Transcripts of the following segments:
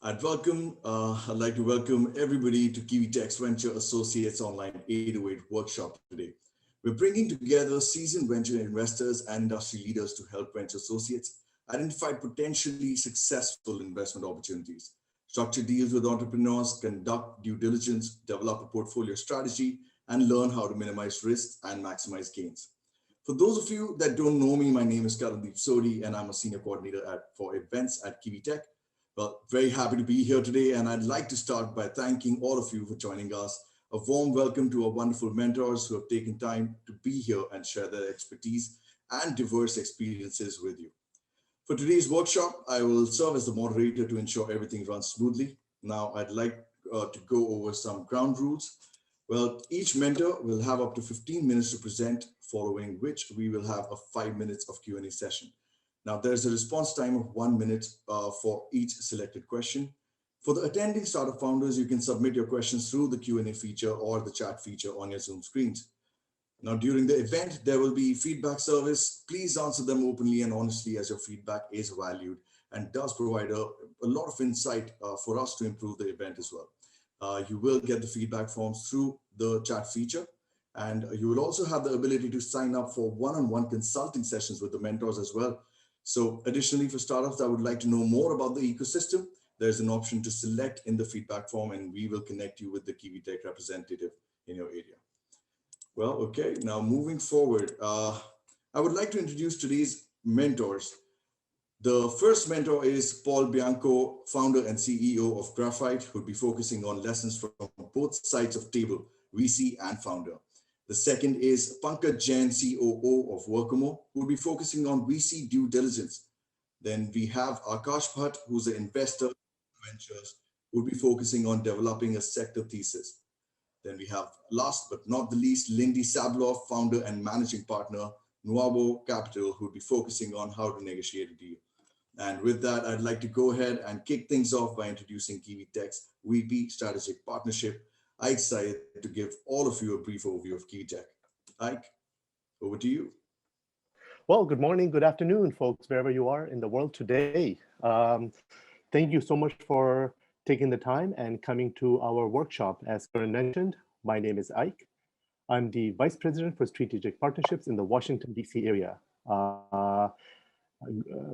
I'd like to welcome everybody to KiwiTech's Venture Associates Online 808 workshop today. We're bringing together seasoned venture investors and industry leaders to help venture associates identify potentially successful investment opportunities, structure deals with entrepreneurs, conduct due diligence, develop a portfolio strategy, and learn how to minimize risks and maximize gains. For those of you that don't know me, my name is Karandeep Sodi, and I'm a senior coordinator for events at KiwiTech. Well, very happy to be here today, and I'd like to start by thanking all of you for joining us. A warm welcome to our wonderful mentors who have taken time to be here and share their expertise and diverse experiences with you. For today's workshop, I will serve as the moderator to ensure everything runs smoothly. Now, I'd like to go over some ground rules. Well, each mentor will have up to 15 minutes to present, following which we will have a 5 minutes of Q&A session. Now, there's a response time of 1 minute for each selected question. For the attending startup founders, you can submit your questions through the Q&A feature or the chat feature on your Zoom screens. Now, during the event, there will be feedback service. Please answer them openly and honestly, as your feedback is valued and does provide a lot of insight for us to improve the event as well. You will get the feedback forms through the chat feature, and you will also have the ability to sign up for one-on-one consulting sessions with the mentors as well. So additionally, for startups that would like to know more about the ecosystem, there's an option to select in the feedback form, and we will connect you with the KiwiTech representative in your area. Well, okay, now moving forward, I would like to introduce today's mentors. The first mentor is Paul Bianco, founder and CEO of Graphite, who will be focusing on lessons from both sides of table, VC and founder. The second is Pankaj Jain, COO of Workmo, who will be focusing on VC due diligence. Then we have Akash Bhatt, who's an investor in ventures, who will be focusing on developing a sector thesis. Then we have, last but not the least, Lindy Sablov, founder and managing partner, Nuavo Capital, who will be focusing on how to negotiate a deal. And with that, I'd like to go ahead and kick things off by introducing KiwiTech's VP Strategic Partnership. I'm excited to give all of you a brief overview of KiwiTech. Ike, over to you. Well, good morning, good afternoon, folks, wherever you are in the world today. Thank you so much for taking the time and coming to our workshop. As Karan mentioned, my name is Ike. I'm the Vice President for Strategic Partnerships in the Washington, D.C. area.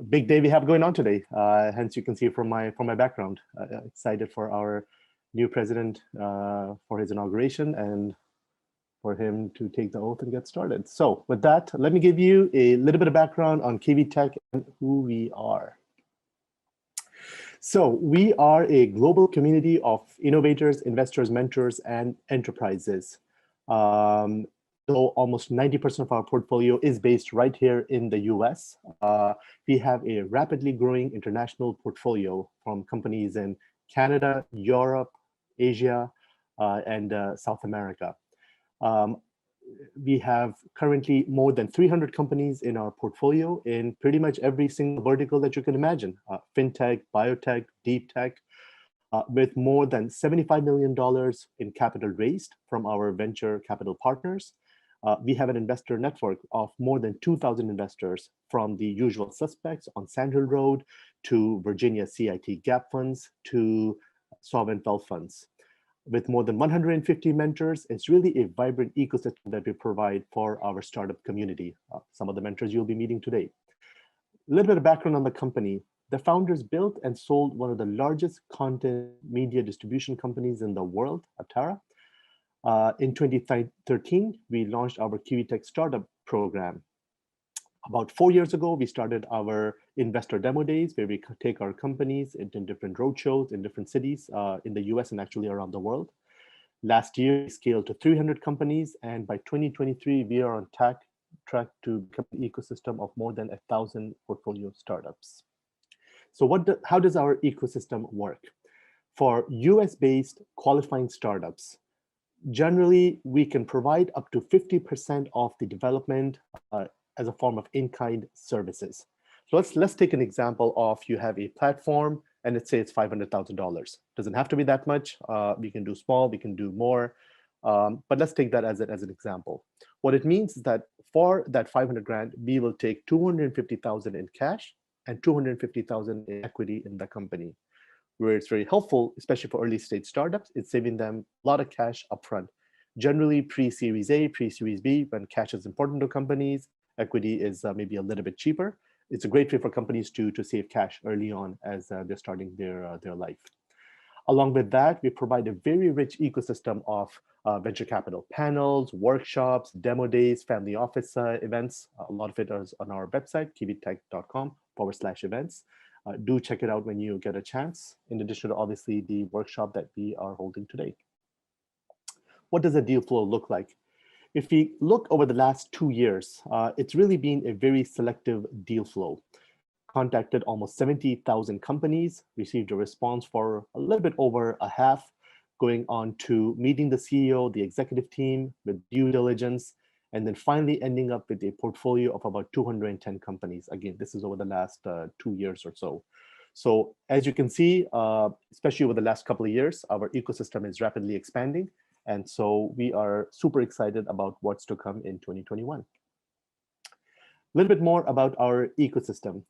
Big day we have going on today. Hence, you can see from my background. Excited for our new president for his inauguration and for him to take the oath and get started. So with that, let me give you a little bit of background on KiwiTech and who we are. So we are a global community of innovators, investors, mentors, and enterprises. Though almost 90% of our portfolio is based right here in the US, we have a rapidly growing international portfolio from companies in Canada, Europe, Asia, and South America. We have currently more than 300 companies in our portfolio in pretty much every single vertical that you can imagine, fintech, biotech, deep tech, with more than $75 million in capital raised from our venture capital partners. We have an investor network of more than 2,000 investors, from the usual suspects on Sand Hill Road to Virginia CIT gap funds to sovereign wealth funds. With more than 150 mentors, it's really a vibrant ecosystem that we provide for our startup community. Some of the mentors you'll be meeting today. A little bit of background on the company. The founders built and sold one of the largest content media distribution companies in the world, Aptara. In 2013, we launched our KiwiTech startup program. About 4 years ago, we started our investor demo days, where we take our companies into different roadshows in different cities in the US and actually around the world. Last year, we scaled to 300 companies, and by 2023, we are on track to become an ecosystem of more than 1,000 portfolio startups. So how does our ecosystem work? For US-based qualifying startups, generally, we can provide up to 50% of the development as a form of in-kind services. So let's take an example of, you have a platform and let's say it's $500,000. Doesn't have to be that much. We can do small, we can do more, but let's take that as an example. What it means is that for that 500 grand, we will take 250,000 in cash and 250,000 in equity in the company. Where it's very helpful, especially for early stage startups, it's saving them a lot of cash upfront. Generally pre-Series A, pre-Series B, when cash is important to companies, equity is maybe a little bit cheaper. It's a great way for companies to save cash early on as they're starting their life. Along with that, we provide a very rich ecosystem of venture capital panels, workshops, demo days, family office events. A lot of it is on our website, kiwitech.com/events. Do check it out when you get a chance, in addition to obviously the workshop that we are holding today. What does a deal flow look like? If we look over the last 2 years, it's really been a very selective deal flow. Contacted almost 70,000 companies, received a response for a little bit over a half, going on to meeting the CEO, the executive team with due diligence, and then finally ending up with a portfolio of about 210 companies. Again, this is over the last 2 years or so. So as you can see, especially over the last couple of years, our ecosystem is rapidly expanding. And so we are super excited about what's to come in 2021. A little bit more about our ecosystem.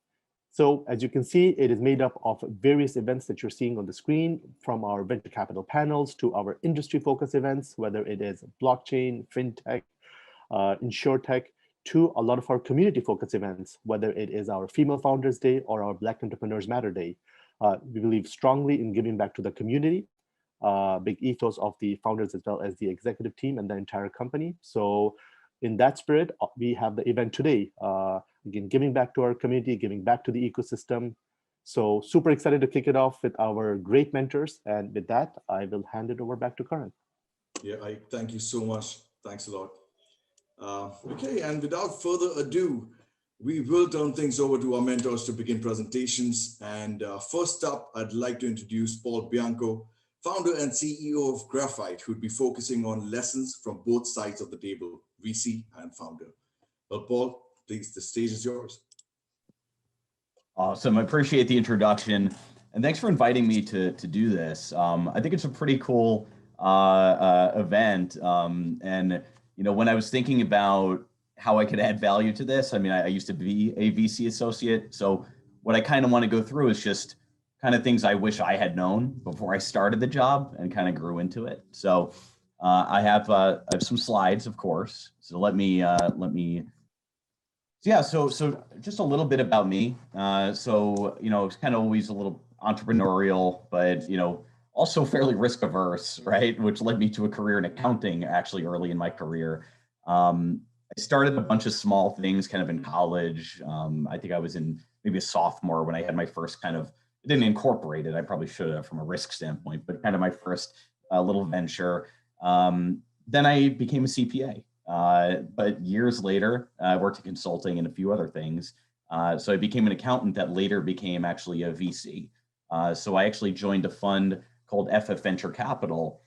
So as you can see, it is made up of various events that you're seeing on the screen, from our venture capital panels to our industry focus events, whether it is blockchain, fintech, insurtech, to a lot of our community focus events, whether it is our Female Founders Day or our Black Entrepreneurs Matter Day. We believe strongly in giving back to the community, big ethos of the founders as well as the executive team and the entire company. So in that spirit, we have the event today. Again, giving back to our community, giving back to the ecosystem. So super excited to kick it off with our great mentors. And with that, I will hand it over back to Karan. Yeah, I thank you so much. Thanks a lot. Okay, and without further ado, we will turn things over to our mentors to begin presentations. And first up, I'd like to introduce Paul Bianco, founder and CEO of Graphite, who'd be focusing on lessons from both sides of the table, VC and founder. Well, Paul, please, the stage is yours. Awesome. I appreciate the introduction, and thanks for inviting me to do this. I think it's a pretty cool event. And when I was thinking about how I could add value to this, I mean, I used to be a VC associate. So what I kind of want to go through is just kind of things I wish I had known before I started the job and kind of grew into it. So I have some slides, of course. So let me. Yeah, so just a little bit about me. So it's kind of always a little entrepreneurial, but also fairly risk averse, right? Which led me to a career in accounting actually early in my career. I started a bunch of small things kind of in college. I think I was in maybe a sophomore when I had my first kind of, I didn't incorporate it, I probably should have from a risk standpoint, but kind of my first little venture. Then I became a CPA. But years later, I worked in consulting and a few other things. So I became an accountant that later became actually a VC. So I actually joined a fund called FF Venture Capital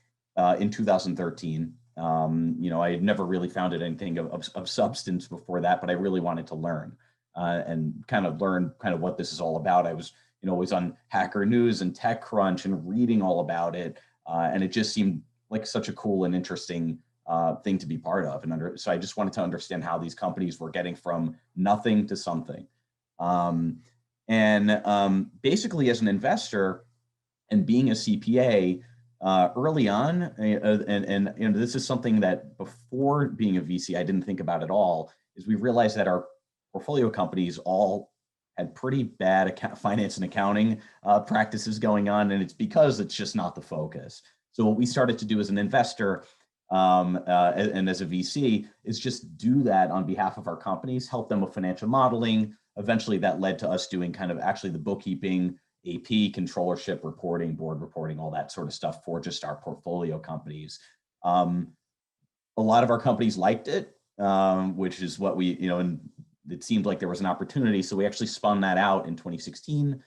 in 2013. I had never really founded anything of substance before that, but I really wanted to learn and kind of learn kind of what this is all about. I was always on Hacker News and TechCrunch and reading all about it. And it just seemed like such a cool and interesting thing to be part of. And so I just wanted to understand how these companies were getting from nothing to something. Basically as an investor and being a CPA early on, and this is something that before being a VC, I didn't think about at all, is we realized that our portfolio companies all had pretty bad finance and accounting practices going on. And it's because it's just not the focus. So what we started to do as an investor and as a VC is just do that on behalf of our companies, help them with financial modeling. Eventually that led to us doing kind of actually the bookkeeping, AP, controllership reporting, board reporting, all that sort of stuff for just our portfolio companies. A lot of our companies liked it, which is what we, and it seemed like there was an opportunity. So we actually spun that out in 2016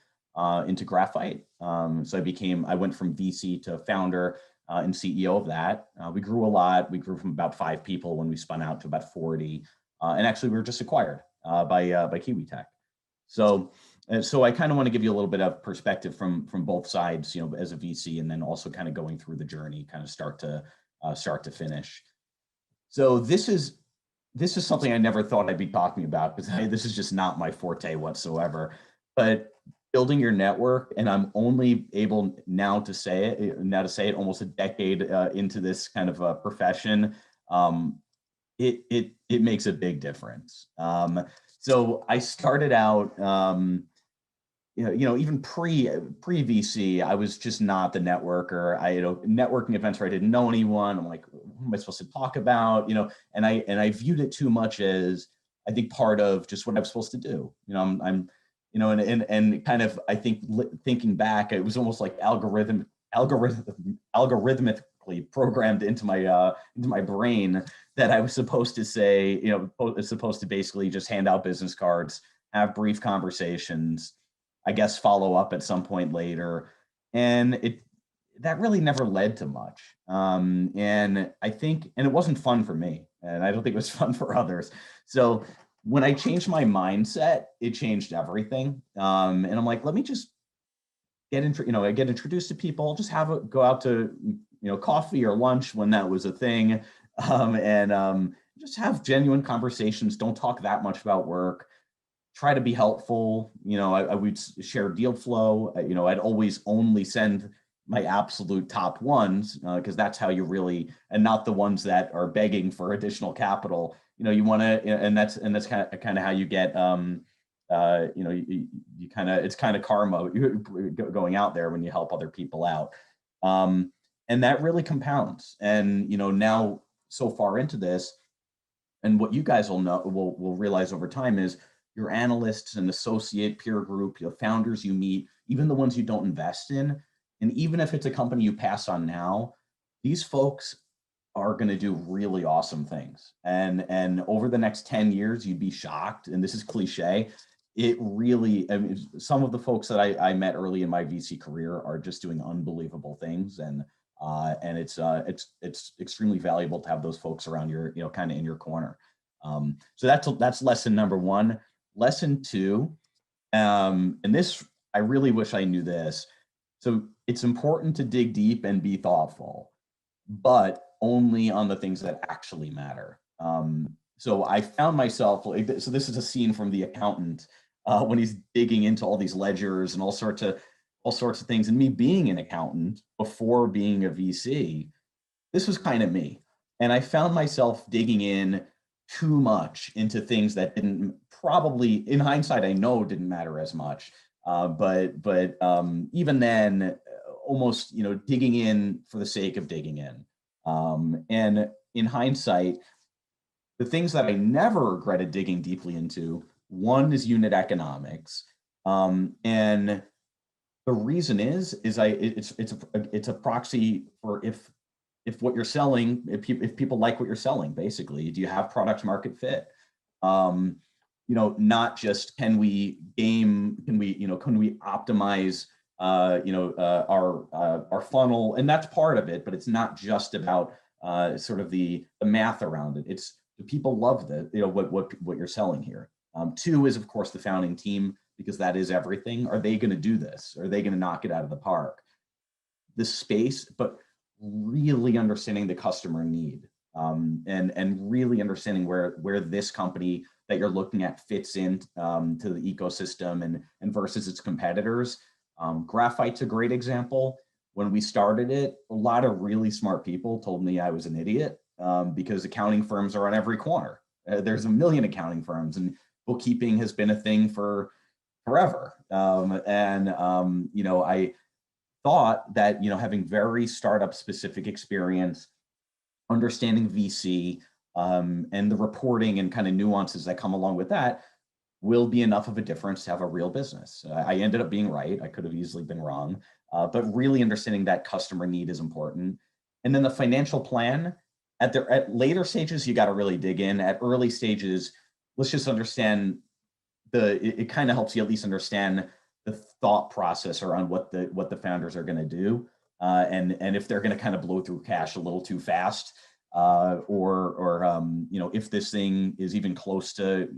into Graphite. So I went from VC to founder and CEO of that. We grew a lot. We grew from about 5 people when we spun out to about 40. And actually we were just acquired by KiwiTech. So I kind of want to give you a little bit of perspective from both sides, as a VC, and then also kind of going through the journey, kind of start to finish. So this is something I never thought I'd be talking about, because this is just not my forte whatsoever. But building your network, and I'm only able now to say it almost a decade into this kind of a profession. It makes a big difference. So I started out, even pre VC, I was just not the networker. Networking events where I didn't know anyone. I'm like, what am I supposed to talk about? And I viewed it too much as, I think, part of just what I'm supposed to do. I'm and kind of, I think, thinking back, it was almost like algorithmically programmed into my brain that I was supposed to say, it's supposed to basically just hand out business cards, have brief conversations, I guess follow up at some point later. And that really never led to much. And I think, and it wasn't fun for me, and I don't think it was fun for others. So when I changed my mindset, it changed everything. And I'm like, let me just get introduced to people, just go out to, coffee or lunch when that was a thing. And just have genuine conversations. Don't talk that much about work. Try to be helpful. I would share deal flow. I'd always only send my absolute top ones because that's how you really, and not the ones that are begging for additional capital. You want to, and that's kind of how you get, it's kind of karma going out there when you help other people out. And that really compounds. And, now so far into this, and what you guys will realize over time is your analysts and associate peer group, your founders you meet, even the ones you don't invest in, and even if it's a company you pass on now, these folks are going to do really awesome things. And over the next 10 years, you'd be shocked. And this is cliche. It really, some of the folks that I met early in my VC career are just doing unbelievable things. And it's extremely valuable to have those folks around your, kind of in your corner. So that's lesson number one. Lesson two, and this, I really wish I knew this. So it's important to dig deep and be thoughtful, but only on the things that actually matter. So I found myself, so this is a scene from The Accountant when he's digging into all these ledgers and all sorts of things. And me being an accountant before being a VC, this was kind of me. And I found myself digging in too much into things that didn't, probably in hindsight, I know didn't matter as much. But even then, almost, digging in for the sake of digging in. And in hindsight, the things that I never regretted digging deeply into, one is unit economics. And the reason is it's a proxy for if what you're selling, if people like what you're selling, basically. Do you have product market fit? Not just can we optimize our funnel, and that's part of it, but it's not just about sort of the math around it. It's, do people love what you're selling here? Two is, of course, the founding team, because that is everything. Are they going to do this? Are they going to knock it out of the park? The space, but really understanding the customer need, and really understanding where this company that you're looking at fits in to the ecosystem and versus its competitors. Graphite's a great example. When we started it, a lot of really smart people told me I was an idiot because accounting firms are on every corner. There's a million accounting firms, and bookkeeping has been a thing for forever. I thought that, having very startup specific experience, understanding VC, and the reporting and kind of nuances that come along with that will be enough of a difference to have a real business. I ended up being right. I could have easily been wrong, but really understanding that customer need is important. And then the financial plan, at later stages, you got to really dig in. At early stages, let's just understand it kind of helps you at least understand the thought process around what the founders are going to do, and if they're going to kind of blow through cash a little too fast, or if this thing is even close to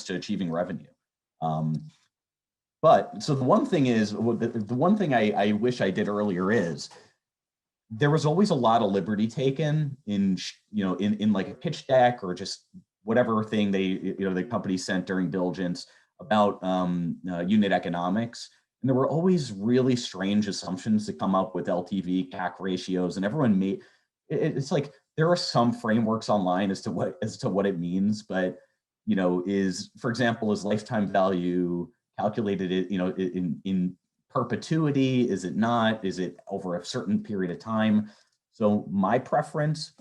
achieving revenue. But so the one thing I wish I did earlier is there was always a lot of liberty taken in like a pitch deck or just whatever thing the company sent during diligence about unit economics. And there were always really strange assumptions to come up with LTV, CAC ratios, and everyone made, it's like, there are some frameworks online as to what it means, but, you know, for example, is lifetime value calculated, in perpetuity? Is it not? Is it over a certain period of time? So my preference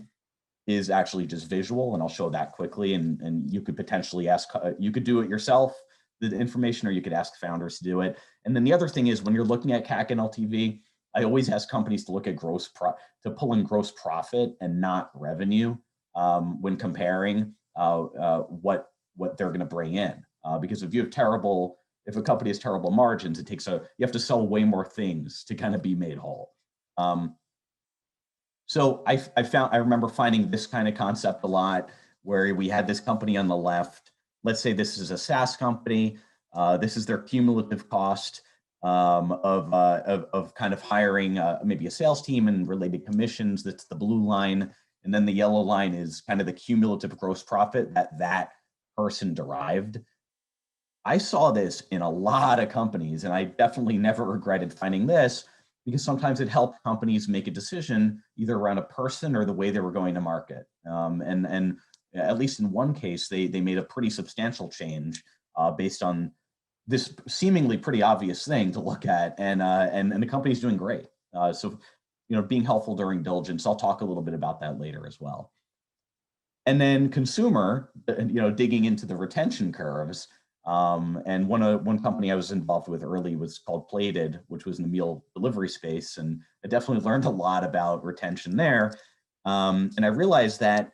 is actually just visual, and I'll show that quickly. And you could potentially ask, you could do it yourself, the information, or you could ask founders to do it. And then the other thing is, when you're looking at CAC and LTV, I always ask companies to look at to pull in gross profit and not revenue when comparing what they're going to bring in. Because if a company has terrible margins, you have to sell way more things to kind of be made whole. So I remember finding this kind of concept a lot, where we had this company on the left. Let's say this is a SaaS company. This is their cumulative cost of kind of hiring maybe a sales team and related commissions. That's the blue line. And then the yellow line is kind of the cumulative gross profit that person derived. I saw this in a lot of companies, and I definitely never regretted finding this, because sometimes it helped companies make a decision either around a person or the way they were going to market. And at least in one case, they made a pretty substantial change based on this seemingly pretty obvious thing to look at, and the company's doing great. So, being helpful during diligence, I'll talk a little bit about that later as well. And then consumer, digging into the retention curves. And one company I was involved with early was called Plated, which was in the meal delivery space. And I definitely learned a lot about retention there. And I realized that,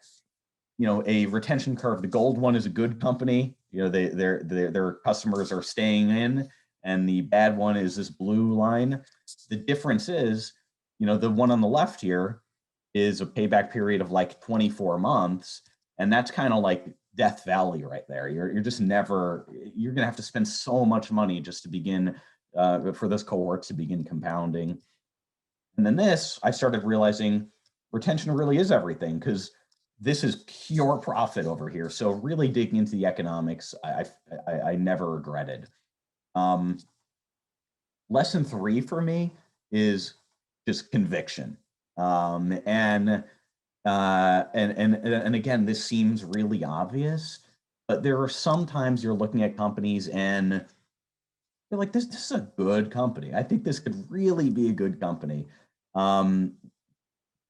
a retention curve, the gold one is a good company. Their customers are staying in, and the bad one is this blue line. The difference is, the one on the left here is a payback period of like 24 months. And that's kind of like Death Valley right there. You're going to have to spend so much money just to begin, for those cohorts to begin compounding. And then I started realizing retention really is everything, because this is pure profit over here. So really digging into the economics, I never regretted. Lesson 3 for me is just conviction. And again, this seems really obvious, but there are sometimes you're looking at companies and you're like, this is a good company. I think this could really be a good company. But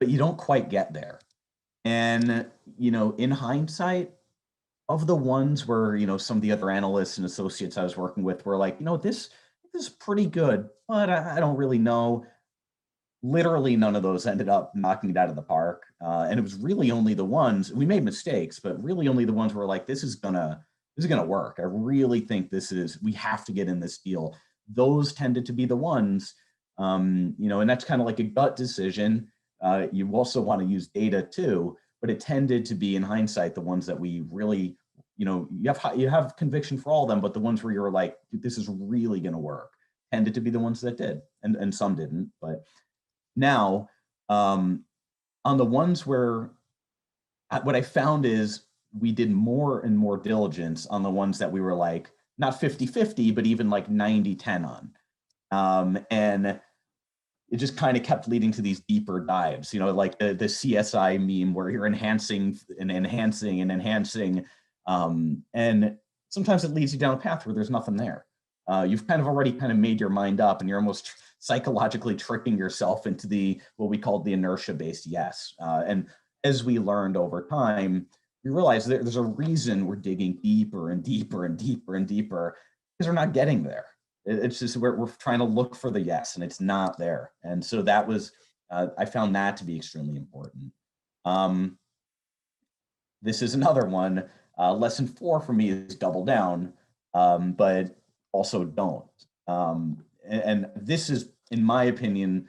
you don't quite get there. And, in hindsight, of the ones where, some of the other analysts and associates I was working with were like, this is pretty good, but I don't really know. Literally none of those ended up knocking it out of the park. And it was really only the ones, we made mistakes, but really only the ones where like, this is gonna work. I really think we have to get in this deal. Those tended to be the ones, and that's kind of like a gut decision. You also want to use data too, but it tended to be, in hindsight, the ones that we really, you have conviction for all of them, but the ones where you're like, this is really going to work, tended to be the ones that did, and some didn't. But now, on the ones where, what I found is we did more and more diligence on the ones that we were like, not 50-50, but even like 90-10 on. And it just kind of kept leading to these deeper dives, like the CSI meme where you're enhancing and enhancing and enhancing. And sometimes it leads you down a path where there's nothing there. You've kind of already made your mind up, and you're almost psychologically tricking yourself into what we call the inertia-based yes. And as we learned over time, we realized there's a reason we're digging deeper and deeper and deeper and deeper, because we're not getting there. It's just we're trying to look for the yes, and it's not there. And so that was, I found that to be extremely important. This is another one. Lesson 4 for me is double down, but also don't. And this is, in my opinion,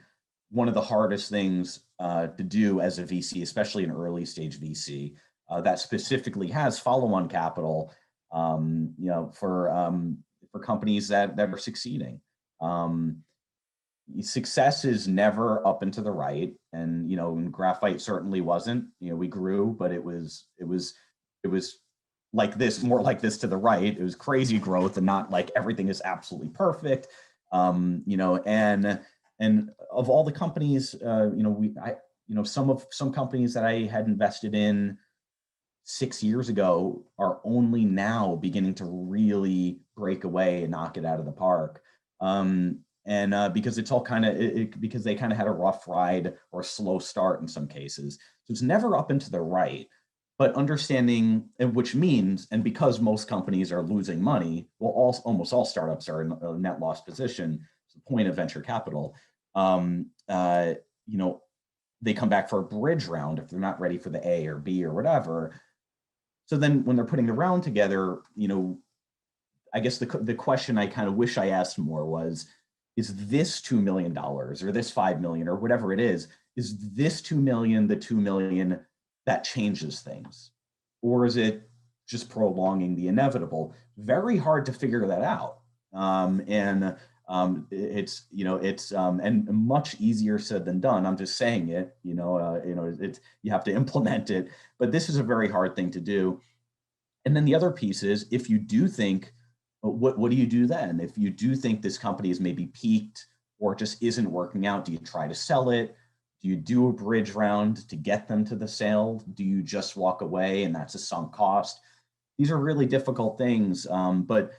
one of the hardest things to do as a VC, especially an early stage VC that specifically has follow-on capital, for companies that are succeeding. Success is never up and to the right, and graphite certainly wasn't. We grew, but it was like this, more like this to the right. It was crazy growth and not like everything is absolutely perfect. You know, and of all the companies, you know, some companies that I had invested in 6 years ago are only now beginning to really break away and knock it out of the park. Because it's all kind of, because they kind of had a rough ride or a slow start in some cases. So it's never up and to the right. But understanding, which means, and because most companies are losing money, well, almost all startups are in a net loss position. It's the point of venture capital. You know, they come back for a bridge round if they're not ready for the A or B or whatever. So then when they're putting the round together, you know, I guess the question I kind of wish I asked more was, is this $2 million or this 5 million or whatever it is this 2 million, the 2 million that changes things? Or is it just prolonging the inevitable? Very hard to figure that out. It's, you know, it's, and much easier said than done. I'm just saying it, you know, it's, you have to implement it, but this is a very hard thing to do. And then the other piece is, if you do think, what do you do then? If you do think this company is maybe peaked or just isn't working out, do you try to sell it? Do you do a bridge round to get them to the sale? Do you just walk away and that's a sunk cost? These are really difficult things, but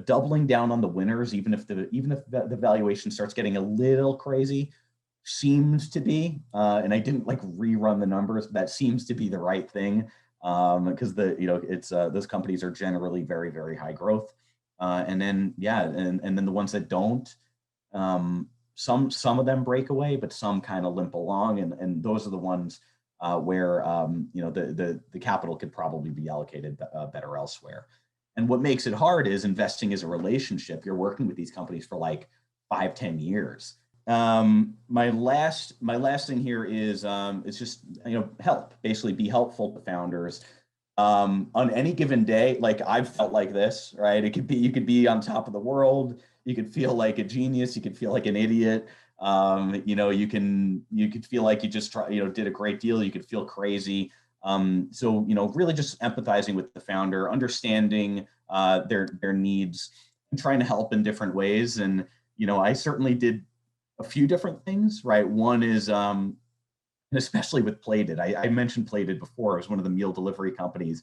doubling down on the winners, even if the valuation starts getting a little crazy, seems to be, and I didn't like rerun the numbers, but that seems to be the right thing, because it's those companies are generally very, very high growth. And then, yeah, and then the ones that don't, some of them break away, but some kind of limp along, and those are the ones where you know, the capital could probably be allocated better elsewhere. And what makes it hard is investing is a relationship. You're working with these companies for like 5-10 years. My last thing here is it's just, you know, help, basically be helpful to founders. On any given day, like I've felt like this, right? It could be, you could be on top of the world. You could feel like a genius. You could feel like an idiot. You know, you could feel like you just did a great deal. You could feel crazy. So, you know, really just empathizing with the founder, understanding their needs, and trying to help in different ways. And, you know, I certainly did a few different things, right? One is, and especially with Plated, I mentioned Plated before. It was one of the meal delivery companies.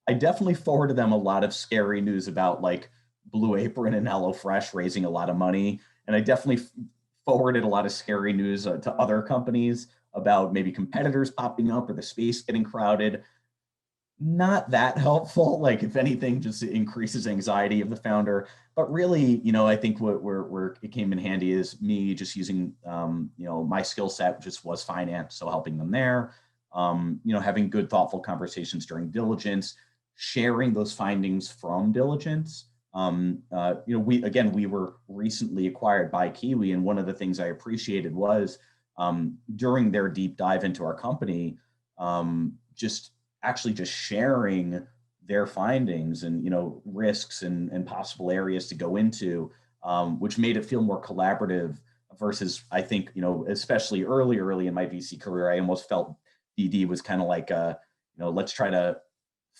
I definitely forwarded them a lot of scary news about like Blue Apron and HelloFresh raising a lot of money. And I definitely forwarded a lot of scary news to other companies about maybe competitors popping up or the space getting crowded. Not that helpful. Like, if anything, just increases anxiety of the founder. But really, you know, I think where it came in handy is me just using, you know, my skill set just was finance, so helping them there. You know, having good, thoughtful conversations during diligence, sharing those findings from diligence. You know, we were recently acquired by Kiwi, and one of the things I appreciated was during their deep dive into our company, just sharing their findings and, you know, risks and possible areas to go into, which made it feel more collaborative versus, I think, you know, especially early in my VC career, I almost felt DD was kind of like a, you know, let's try to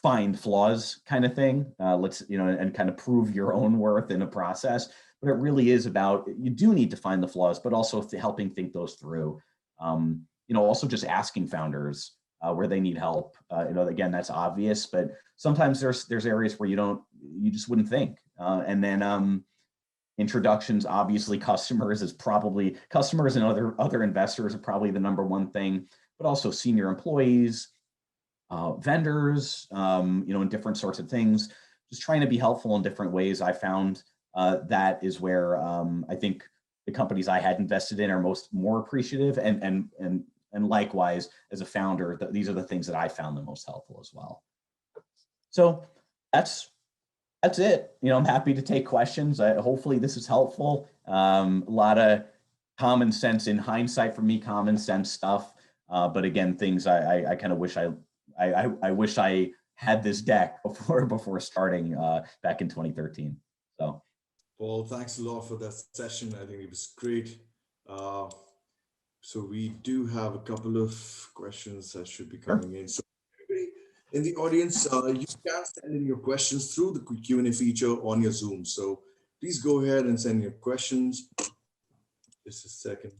find flaws kind of thing. Let's, you know, and kind of prove your own worth in a process. But it really is about, you do need to find the flaws, but also helping think those through. You know, also just asking founders where they need help. You know, again, that's obvious, but sometimes there's areas where you just wouldn't think. And then introductions, obviously, customers and other investors are probably the number one thing, but also senior employees, vendors, you know, and different sorts of things. Just trying to be helpful in different ways. I found that is where I think the companies I had invested in are more appreciative, and likewise, as a founder, these are the things that I found the most helpful as well. So that's it. You know, I'm happy to take questions. Hopefully this is helpful. A lot of common sense in hindsight for me, common sense stuff. But again, things I kind of wish I wish I had this deck before starting back in 2013. So, Paul, thanks a lot for that session. I think it was great. So we do have a couple of questions that should be coming in. So everybody, in the audience, you can send in your questions through the Q&A feature on your Zoom. So please go ahead and send your questions. Just a second.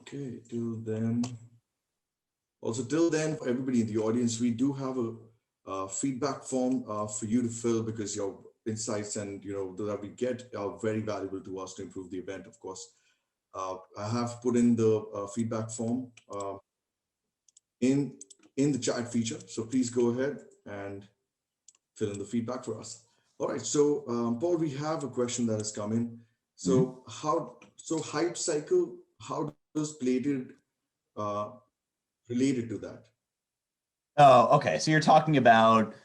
Okay, till then. Also, till then, for everybody in the audience, we do have a feedback form for you to fill, because your insights and that we get are very valuable to us to improve the event. Of course, I have put in the feedback form in the chat feature, so please go ahead and fill in the feedback for us. All right, so Paul, we have a question that has come in. So hype cycle, how does plated related to that? Oh, okay. So you're talking about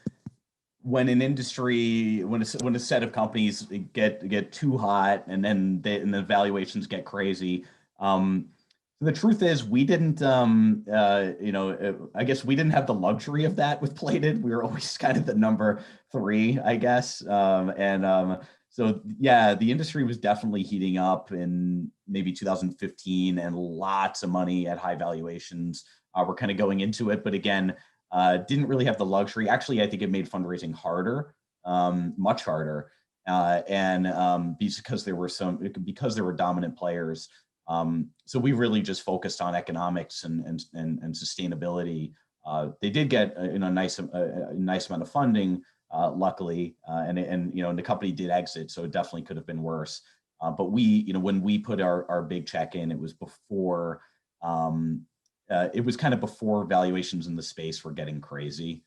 when an industry, when a set of companies get too hot, and then the valuations get crazy. The truth is, we didn't, I guess we didn't have the luxury of that with plated. We were always kind of the number 3, I guess. So yeah, the industry was definitely heating up in maybe 2015, and lots of money at high valuations were kind of going into it. But again, didn't really have the luxury. Actually, I think it made fundraising harder, much harder, because there were dominant players. So we really just focused on economics and sustainability. They did get a nice amount of funding, luckily, and the company did exit, so it definitely could have been worse. But we, when we put our big check in, it was before. It was kind of before valuations in the space were getting crazy.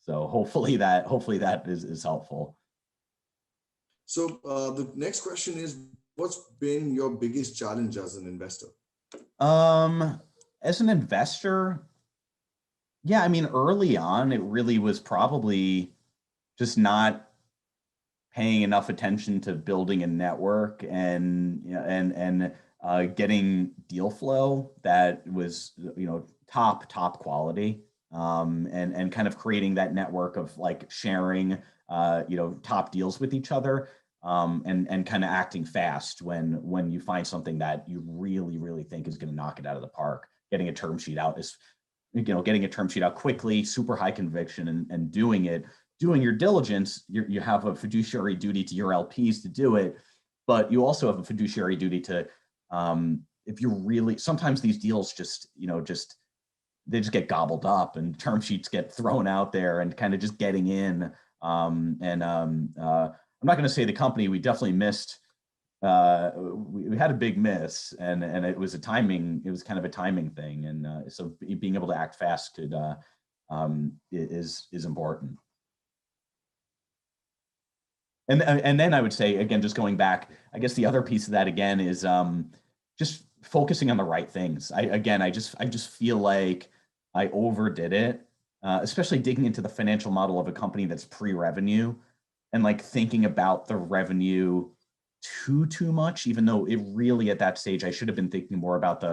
So hopefully that is helpful. So the next question is, what's been your biggest challenge as an investor? As an investor, yeah, I mean, early on, it really was probably just not paying enough attention to building a network and getting deal flow that was, top quality, and kind of creating that network of like sharing, top deals with each other. And kind of acting fast when you find something that you really think is going to knock it out of the park. Getting a term sheet out quickly, super high conviction, and doing your diligence. You have a fiduciary duty to your LPs to do it, but you also have a fiduciary duty to, if you really, sometimes these deals they just get gobbled up, and term sheets get thrown out there, and kind of just getting in, I'm not going to say the company, we definitely missed, we had a big miss, and it was kind of a timing thing. And so being able to act fast is important. And then I would say, again, just going back, I guess the other piece of that again is just focusing on the right things. I just feel like I overdid it, especially digging into the financial model of a company that's pre-revenue, and like thinking about the revenue too much, even though it really, at that stage, I should have been thinking more about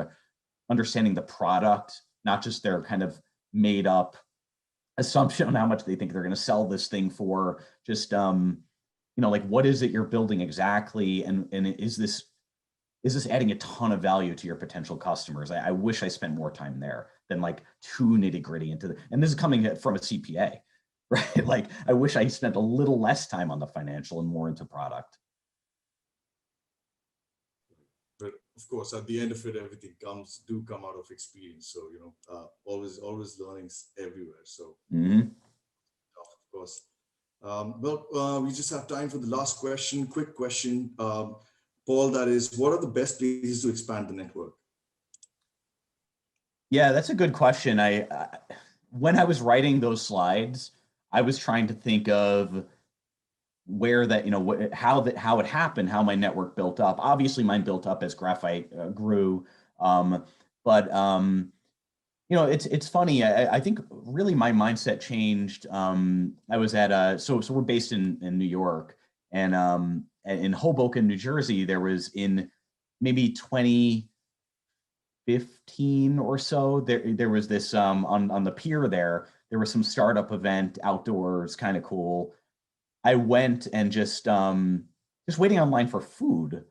understanding the product, not just their kind of made up assumption on how much they think they're going to sell this thing for. Just, like, what is it you're building exactly? And is this adding a ton of value to your potential customers? I wish I spent more time there than like too nitty gritty and this is coming from a CPA. Right? Like, I wish I spent a little less time on the financial and more into product. But of course, at the end of it, everything come out of experience. So, always learnings everywhere. So, of course. We just have time for the last question, quick question. Paul, that is, what are the best places to expand the network? Yeah, that's a good question. When I was writing those slides, I was trying to think of where that, how it happened, how my network built up. Obviously, mine built up as graphite grew. It's funny. I think really my mindset changed. I was at so we're based in New York, and in Hoboken, New Jersey, there was in maybe 2015 or so, there was this on the pier there was some startup event outdoors, kind of cool. I went and just waiting online for food.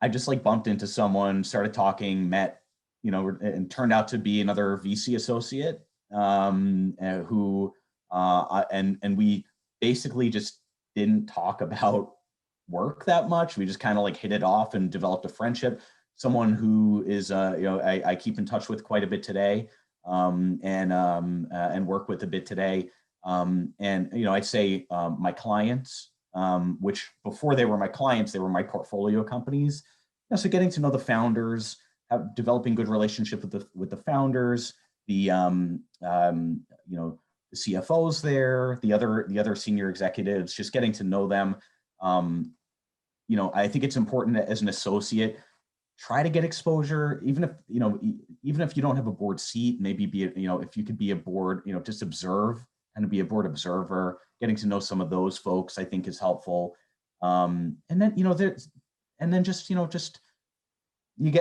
I just like bumped into someone, started talking, met and turned out to be another VC associate who, and we basically just didn't talk about work that much. We just kind of like hit it off and developed a friendship. Someone who is, I keep in touch with quite a bit today, and work with a bit today. And I'd say my clients, which before they were my clients, they were my portfolio companies. So getting to know the founders, developing good relationship with the founders, the the CFOs there, the other senior executives, just getting to know them. I think it's important that as an associate, try to get exposure, even if you don't have a board seat, maybe if you could be a board, just observe and be a board observer. Getting to know some of those folks, I think, is helpful. And then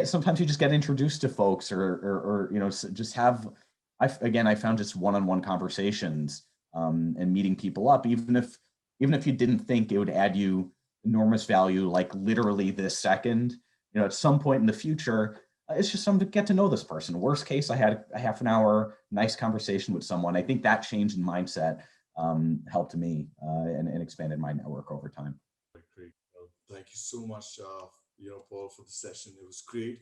sometimes you just get introduced to folks, or just have. I found just one-on-one conversations and meeting people up, even if you didn't think it would add you enormous value, like literally this second. At some point in the future, it's just something to get to know this person. Worst case, I had a half an hour nice conversation with someone. I think that change in mindset helped me and expanded my network over time. Great. Well, thank you so much, Paul, for the session. It was great.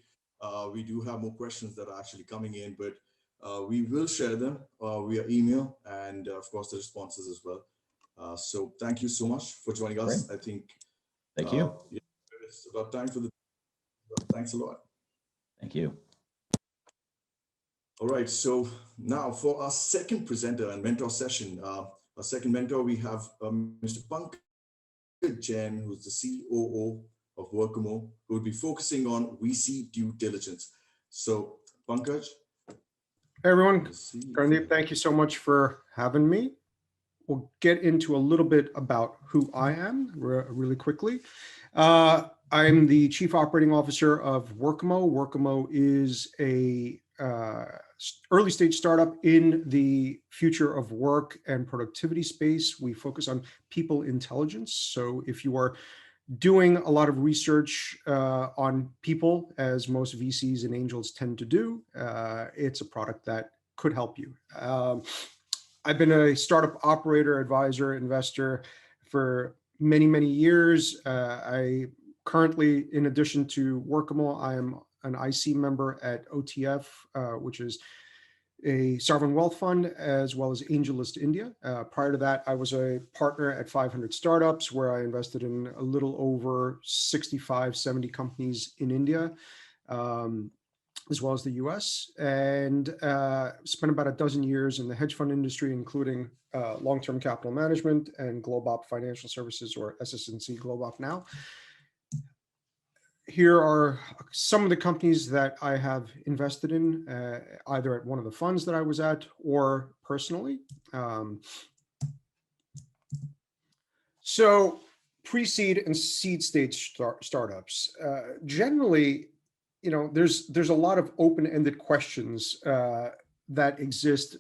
We do have more questions that are actually coming in, but we will share them via email and, of course, the responses as well. So thank you so much for joining us. Great. I think. Thank you. It's about time for the. Thanks a lot. Thank you. All right. So now for our second presenter and mentor session, our second mentor, we have Mr. Pankaj Jain, who's the COO of Workmo, who will be focusing on VC due diligence. So Pankaj. Hey everyone, Karndeep, thank you so much for having me. We'll get into a little bit about who I am really quickly. I'm the Chief Operating Officer of Workmo. Workmo is a early stage startup in the future of work and productivity space. We focus on people intelligence. So if you are doing a lot of research on people, as most VCs and angels tend to do, it's a product that could help you. I've been a startup operator, advisor, investor for many, many years. I currently, in addition to Workmo, I am an IC member at OTF, which is a sovereign wealth fund, as well as AngelList India. Prior to that, I was a partner at 500 Startups, where I invested in a little over 65, 70 companies in India, as well as the US, and spent about a dozen years in the hedge fund industry, including long-term capital management and GlobeOp Financial Services, or SS&C GlobeOp now. Here are some of the companies that I have invested in, either at one of the funds that I was at or personally. So pre-seed and seed stage startups. Generally, there's a lot of open-ended questions that exist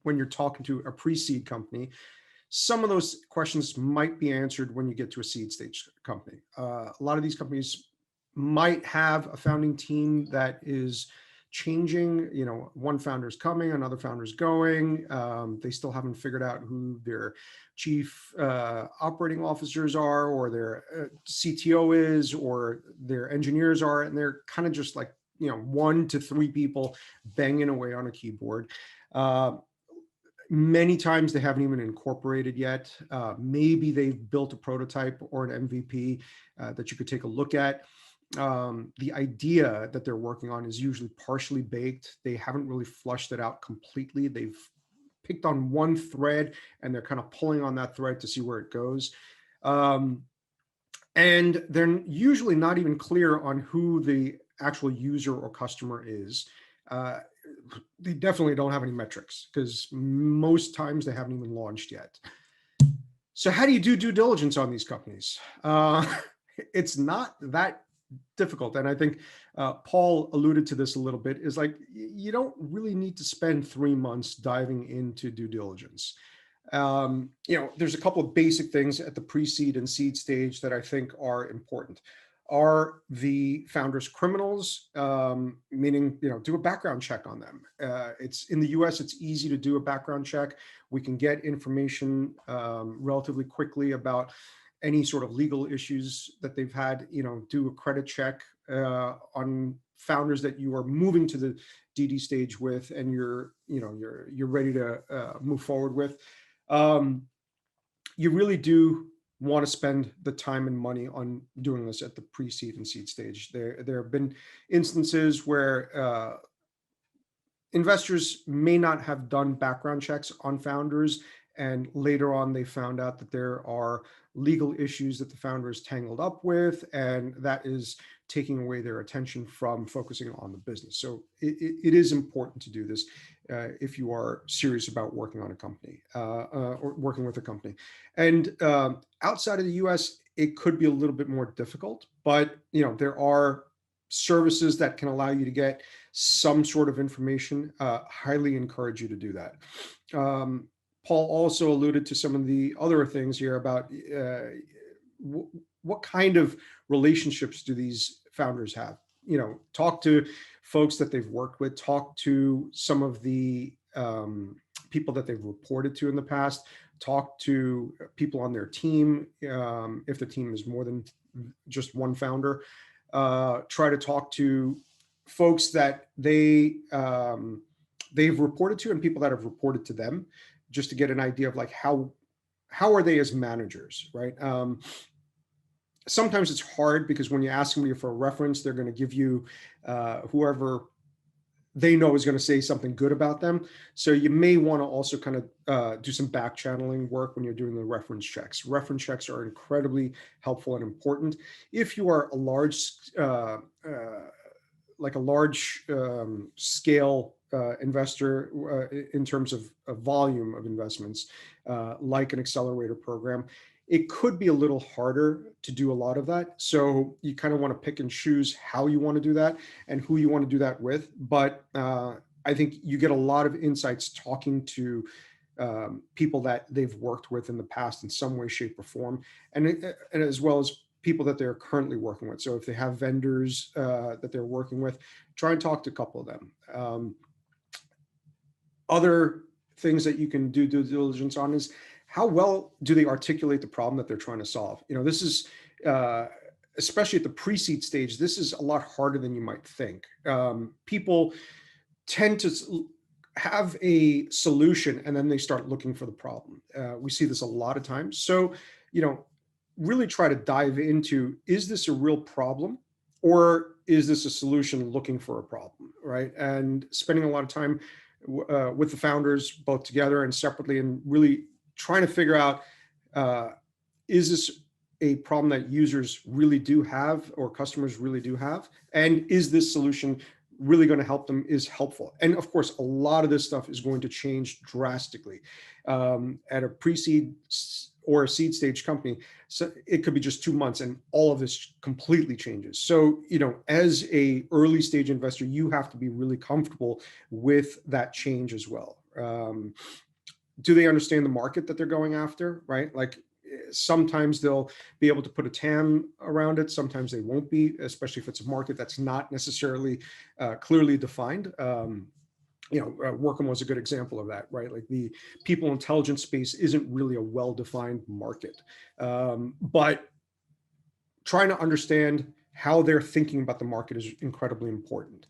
when you're talking to a pre-seed company. Some of those questions might be answered when you get to a seed stage company. A lot of these companies might have a founding team that is changing. One founder's coming, another founder's going. They still haven't figured out who their chief operating officers are, or their CTO is, or their engineers are, and they're kind of just like 1 to 3 people banging away on a keyboard. Many times they haven't even incorporated yet. Maybe they've built a prototype or an MVP that you could take a look at. The idea that they're working on is usually partially baked. They haven't really flushed it out completely. They've picked on one thread and they're kind of pulling on that thread to see where it goes. And they're usually not even clear on who the actual user or customer is. They definitely don't have any metrics, because most times they haven't even launched yet. So how do you do due diligence on these companies? It's not that difficult. And I think Paul alluded to this a little bit, is like, you don't really need to spend 3 months diving into due diligence. There's a couple of basic things at the pre-seed and seed stage that I think are important. Are the founders criminals? Meaning, do a background check on them. It's in the US, it's easy to do a background check. We can get information relatively quickly about any sort of legal issues that they've had, do a credit check on founders that you are moving to the DD stage with, and you're ready to move forward with. You really do want to spend the time and money on doing this at the pre-seed and seed stage. There have been instances where investors may not have done background checks on founders, and later on they found out that there are legal issues that the founder is tangled up with, and that is taking away their attention from focusing on the business. So it is important to do this if you are serious about working on a company or working with a company. And outside of the US, it could be a little bit more difficult, but there are services that can allow you to get some sort of information. Highly encourage you to do that. Paul also alluded to some of the other things here about what kind of relationships do these founders have. Talk to folks that they've worked with, talk to some of the people that they've reported to in the past, talk to people on their team, if the team is more than just one founder. Try to talk to folks that they've reported to and people that have reported to them, just to get an idea of like how are they as managers, right? Sometimes it's hard because when you ask somebody for a reference, they're going to give you whoever they know is going to say something good about them. So you may want to also kind of do some back channeling work when you're doing the reference checks. Reference checks are incredibly helpful and important. If you are a large, scale investor in terms of volume of investments, like an accelerator program, it could be a little harder to do a lot of that. So you kind of want to pick and choose how you want to do that and who you want to do that with. But I think you get a lot of insights talking to people that they've worked with in the past in some way, shape, or form, and as well as people that they're currently working with. So if they have vendors that they're working with, try and talk to a couple of them. Other things that you can do due diligence on is how well do they articulate the problem that they're trying to solve? This is, especially at the pre-seed stage, this is a lot harder than you might think. People tend to have a solution and then they start looking for the problem. We see this a lot of times. So, really try to dive into, is this a real problem or is this a solution looking for a problem, right? And spending a lot of time with the founders, both together and separately, and really trying to figure out, is this a problem that users really do have or customers really do have? And is this solution really going to help them, is helpful? And of course, a lot of this stuff is going to change drastically. At a pre-seed or a seed stage company, so it could be just 2 months and all of this completely changes. So, as a early stage investor, you have to be really comfortable with that change as well. Do they understand the market that they're going after, right? Like sometimes they'll be able to put a TAM around it. Sometimes they won't be, especially if it's a market that's not necessarily clearly defined. Workmo was a good example of that, right? Like the people intelligence space isn't really a well-defined market, but trying to understand how they're thinking about the market is incredibly important.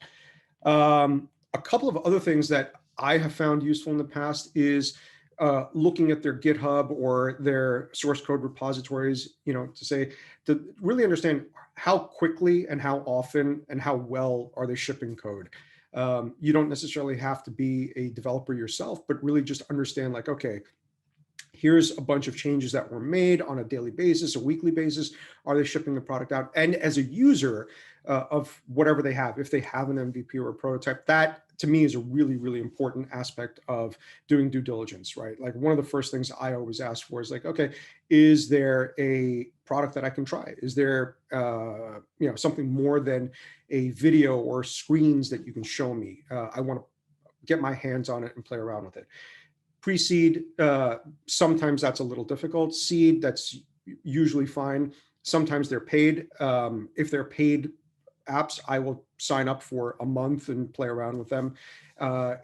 A couple of other things that I have found useful in the past is looking at their GitHub or their source code repositories, to really understand how quickly and how often and how well are they shipping code. You don't necessarily have to be a developer yourself, but really just understand like, okay, here's a bunch of changes that were made on a daily basis, a weekly basis. Are they shipping the product out? And as a user of whatever they have, if they have an MVP or a prototype, that to me is a really, really important aspect of doing due diligence, right? Like one of the first things I always ask for is like, okay, is there a product that I can try? Is there something more than a video or screens that you can show me? I want to get my hands on it and play around with it. Pre-seed, sometimes that's a little difficult. Seed, that's usually fine. Sometimes they're paid. If they're paid apps, I will sign up for a month and play around with them.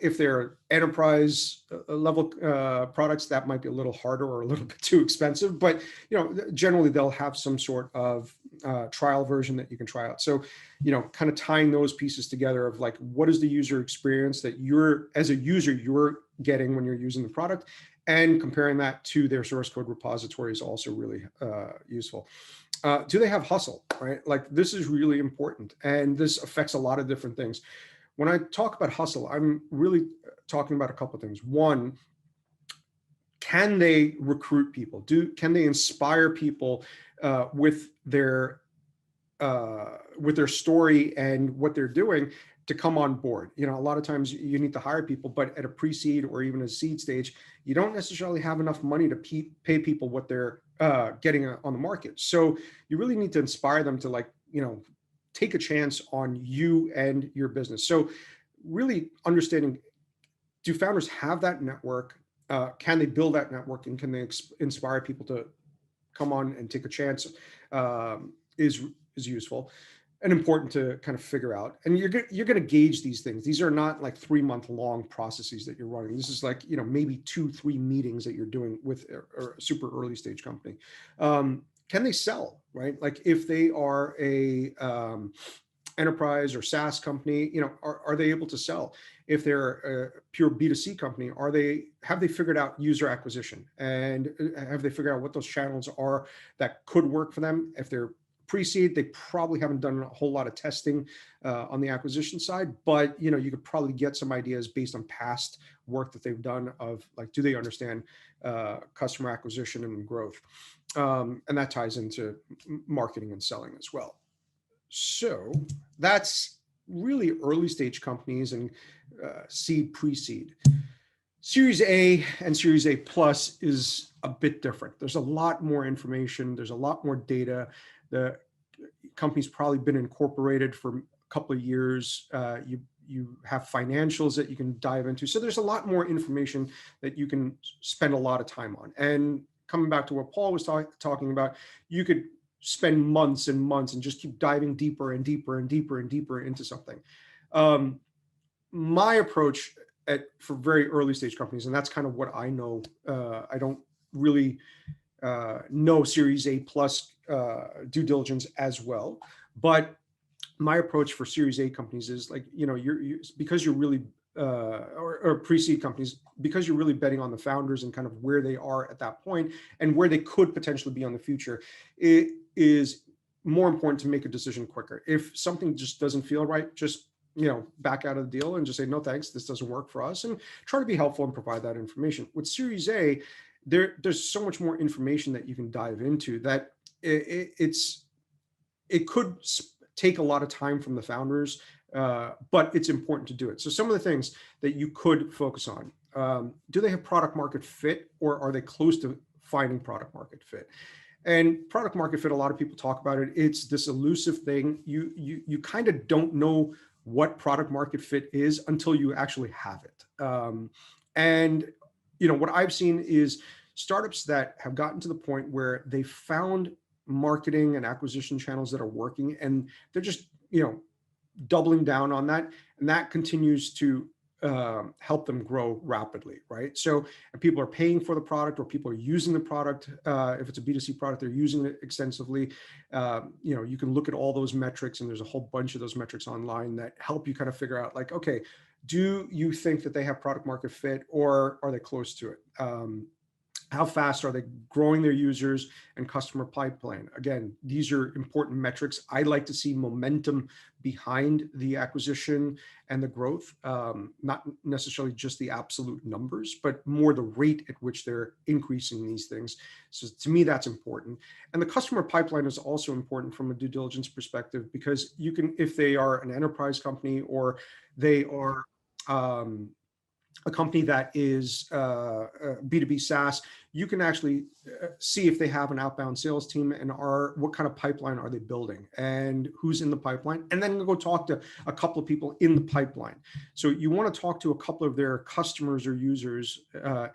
If they're enterprise level products, that might be a little harder or a little bit too expensive, but generally they'll have some sort of trial version that you can try out. So, kind of tying those pieces together of like, what is the user experience that you're, as a user, you're getting when you're using the product, and comparing that to their source code repository is also really useful. Do they have hustle, right? Like, this is really important, and this affects a lot of different things. When I talk about hustle, I'm really talking about a couple of things. One, can they recruit people? Can they inspire people with their story and what they're doing to come on board? A lot of times you need to hire people, but at a pre-seed or even a seed stage, you don't necessarily have enough money to pay people what they're getting on the market. So you really need to inspire them to, like, take a chance on you and your business. So really understanding, do founders have that network? Can they build that network, and can they inspire people to come on and take a chance? Is useful and important to kind of figure out. And you're going to gauge these things. These are not like 3-month long processes that you're running. This is like, maybe 2-3 meetings that you're doing with a super early stage company. Can they sell, right? Like, if they are a enterprise or SaaS company, are they able to sell? If they're a pure B2C company, have they figured out user acquisition, and have they figured out what those channels are that could work for them? If they're pre-seed, they probably haven't done a whole lot of testing on the acquisition side, but you could probably get some ideas based on past work that they've done of, like, do they understand customer acquisition and growth? And that ties into marketing and selling as well. So that's really early stage companies and seed, pre-seed. Series A and Series A plus is a bit different. There's a lot more information. There's a lot more data. The company's probably been incorporated for a couple of years. You have financials that you can dive into. So there's a lot more information that you can spend a lot of time on. And coming back to what Paul was talking about, you could spend months and months and just keep diving deeper and deeper and deeper and deeper into something. My approach for very early stage companies, and that's kind of what I know. I don't really know Series A plus due diligence as well, but my approach for Series A companies is, like, because you're really or pre-seed companies, because you're really betting on the founders and kind of where they are at that point and where they could potentially be on the future, it is more important to make a decision quicker. If something just doesn't feel right, just back out of the deal and just say, no thanks, this doesn't work for us, and try to be helpful and provide that information. With Series A, there's so much more information that you can dive into that it could take a lot of time from the founders, but it's important to do it. So some of the things that you could focus on, do they have product market fit, or are they close to finding product market fit? And product market fit, a lot of people talk about it. It's this elusive thing. You kind of don't know what product market fit is until you actually have it. And what I've seen is startups that have gotten to the point where they found marketing and acquisition channels that are working, and they're just doubling down on that, and that continues to help them grow rapidly, right? So, and people are paying for the product, or people are using the product. If it's a B2C product, they're using it extensively. You can look at all those metrics, and there's a whole bunch of those metrics online that help you kind of figure out, like, okay, do you think that they have product market fit, or are they close to it? How fast are they growing their users and customer pipeline? Again, these are important metrics. I like to see momentum behind the acquisition and the growth, not necessarily just the absolute numbers, but more the rate at which they're increasing these things. So to me, that's important. And the customer pipeline is also important from a due diligence perspective, because you can, if they are an enterprise company, or they are a company that is B2B SaaS, you can actually see if they have an outbound sales team and what kind of pipeline are they building and who's in the pipeline, and then go talk to a couple of people in the pipeline. So you want to talk to a couple of their customers or users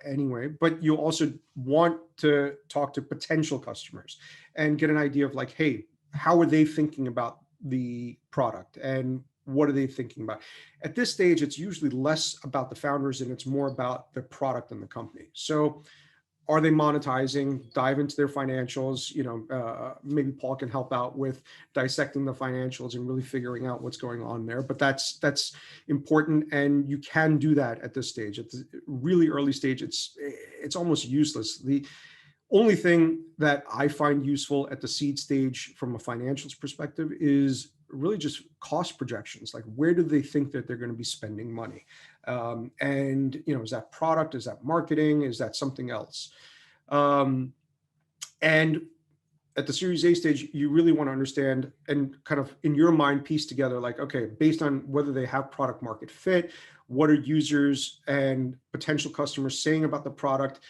anyway, but you also want to talk to potential customers and get an idea of like, hey, how are they thinking about the product and what are they thinking about? At this stage, it's usually less about the founders and it's more about the product and the company. So are they monetizing? Dive into their financials. Maybe Paul can help out with dissecting the financials and really figuring out what's going on there. But that's important, and you can do that at this stage. At the really early stage, it's almost useless. The only thing that I find useful at the seed stage from a financials perspective is really just cost projections. Like, where do they think that they're going to be spending money? And, is that product? Is that marketing? Is that something else? And at the Series A stage, you really want to understand and kind of in your mind piece together, like, okay, based on whether they have product market fit, what are users and potential customers saying about the product?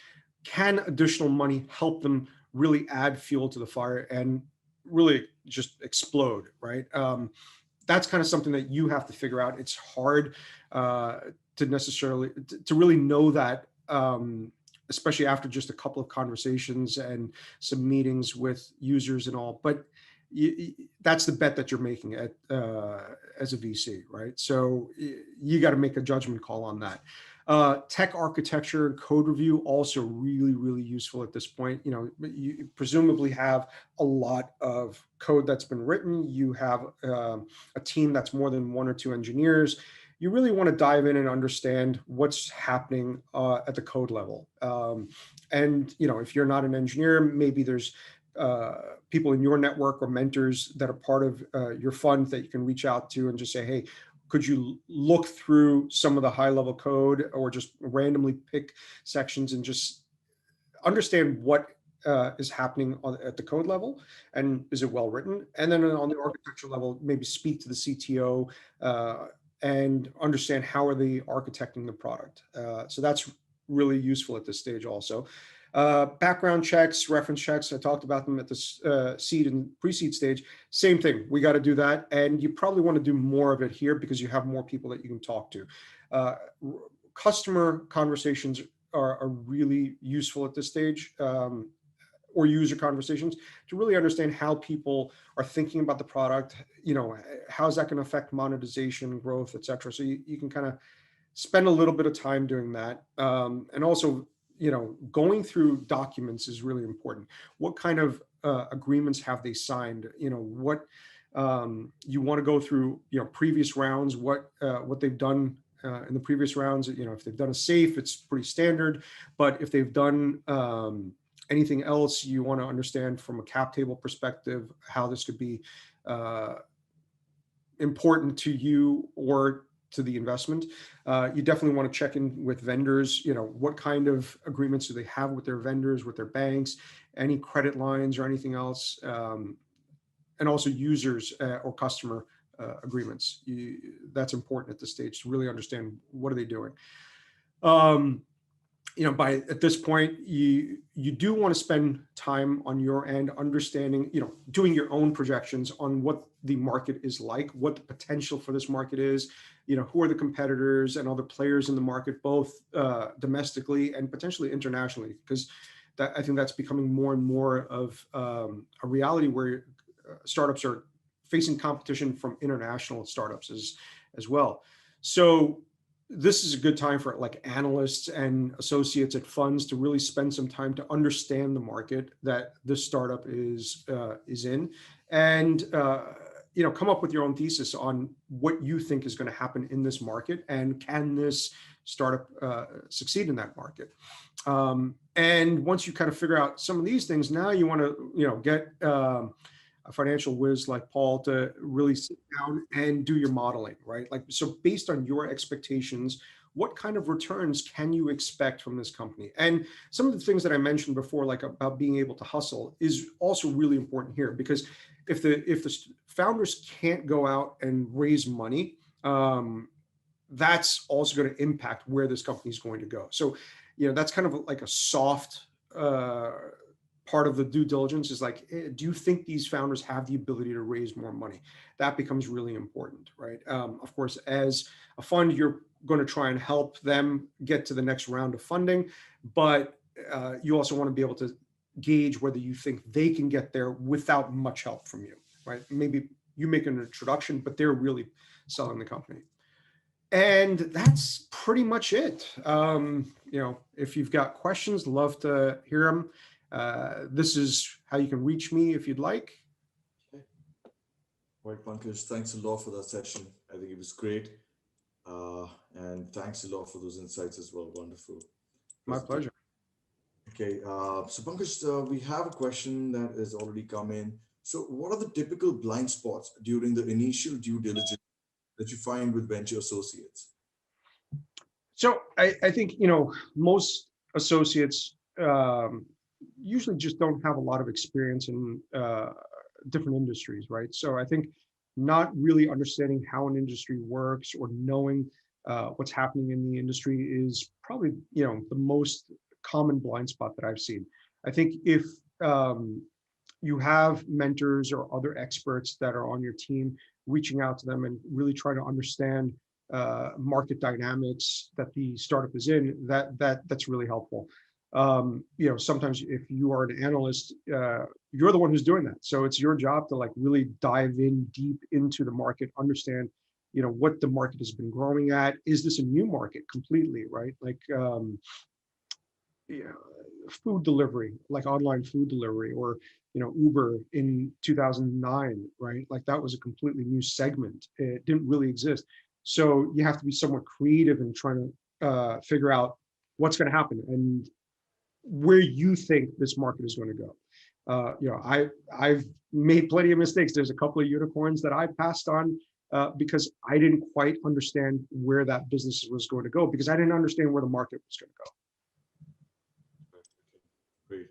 Can additional money help them really add fuel to the fire and really just explode, right? That's kind of something that you have to figure out. It's hard to really know that, especially after just a couple of conversations and some meetings with users and all. But that's the bet that you're making as a VC, right? So you got to make a judgment call on that. Tech architecture and code review also really, really useful at this point. You presumably have a lot of code that's been written. You have a team that's more than one or two engineers. You really want to dive in and understand what's happening at the code level. And if you're not an engineer, maybe there's people in your network or mentors that are part of your fund that you can reach out to and just say, hey, could you look through some of the high level code or just randomly pick sections and just understand what is happening at the code level, and is it well written? And then on the architecture level, maybe speak to the CTO and understand how are they architecting the product. So that's really useful at this stage also. Background checks, reference checks, I talked about them at the seed and pre-seed stage. Same thing, we got to do that. And you probably want to do more of it here because you have more people that you can talk to. Customer conversations are really useful at this stage, or user conversations, to really understand how people are thinking about the product, how's that going to affect monetization, growth, et cetera. So you can kind of spend a little bit of time doing that. And also, going through documents is really important. What kind of agreements have they signed? What you want to go through, previous rounds, what they've done in the previous rounds. If they've done a safe, it's pretty standard. But if they've done anything else, you want to understand from a cap table perspective how this could be important to you or to the investment. You definitely want to check in with vendors. What kind of agreements do they have with their vendors, with their banks, any credit lines or anything else, and also users or customer agreements. That's important at this stage to really understand what are they doing. At this point, you do want to spend time on your end understanding, doing your own projections on what the market is like, what the potential for this market is, who are the competitors and other players in the market, both domestically and potentially internationally, because I think that's becoming more and more of a reality where startups are facing competition from international startups as well. So this is a good time for like analysts and associates at funds to really spend some time to understand the market that this startup is in, and come up with your own thesis on what you think is going to happen in this market, and can this startup succeed in that market. And once you kind of figure out some of these things, now you want to get a financial whiz like Paul to really sit down and do your modeling, right? Like, so based on your expectations, what kind of returns can you expect from this company? And some of the things that I mentioned before, like about being able to hustle, is also really important here, because if the founders can't go out and raise money, that's also going to impact where this company is going to go. So, that's kind of like a soft part of the due diligence is like, do you think these founders have the ability to raise more money? That becomes really important, right? Of course, as a fund, you're going to try and help them get to the next round of funding, but you also want to be able to gauge whether you think they can get there without much help from you, right? Maybe you make an introduction, but they're really selling the company. And that's pretty much it. If you've got questions, love to hear them. This is how you can reach me if you'd like. Okay. All right, Pankaj, thanks a lot for that session. I think it was great. And thanks a lot for those insights as well. Wonderful. My pleasure. Okay, so Pankaj, we have a question that has already come in. So what are the typical blind spots during the initial due diligence that you find with venture associates? So I think, most associates usually just don't have a lot of experience in different industries, right? So I think not really understanding how an industry works or knowing what's happening in the industry is probably, the most common blind spot that I've seen. I think if you have mentors or other experts that are on your team, reaching out to them and really trying to understand market dynamics that the startup is in, that's really helpful. Sometimes if you are an analyst, you're the one who's doing that. So it's your job to like really dive in deep into the market, understand, what the market has been growing at. Is this a new market completely, right? Like, food delivery, like online food delivery, or Uber in 2009, right? Like that was a completely new segment. It didn't really exist. So you have to be somewhat creative in trying to figure out what's going to happen and where you think this market is going to go. I've made plenty of mistakes. There's a couple of unicorns that I passed on because I didn't quite understand where that business was going to go, because I didn't understand where the market was going to go. Great.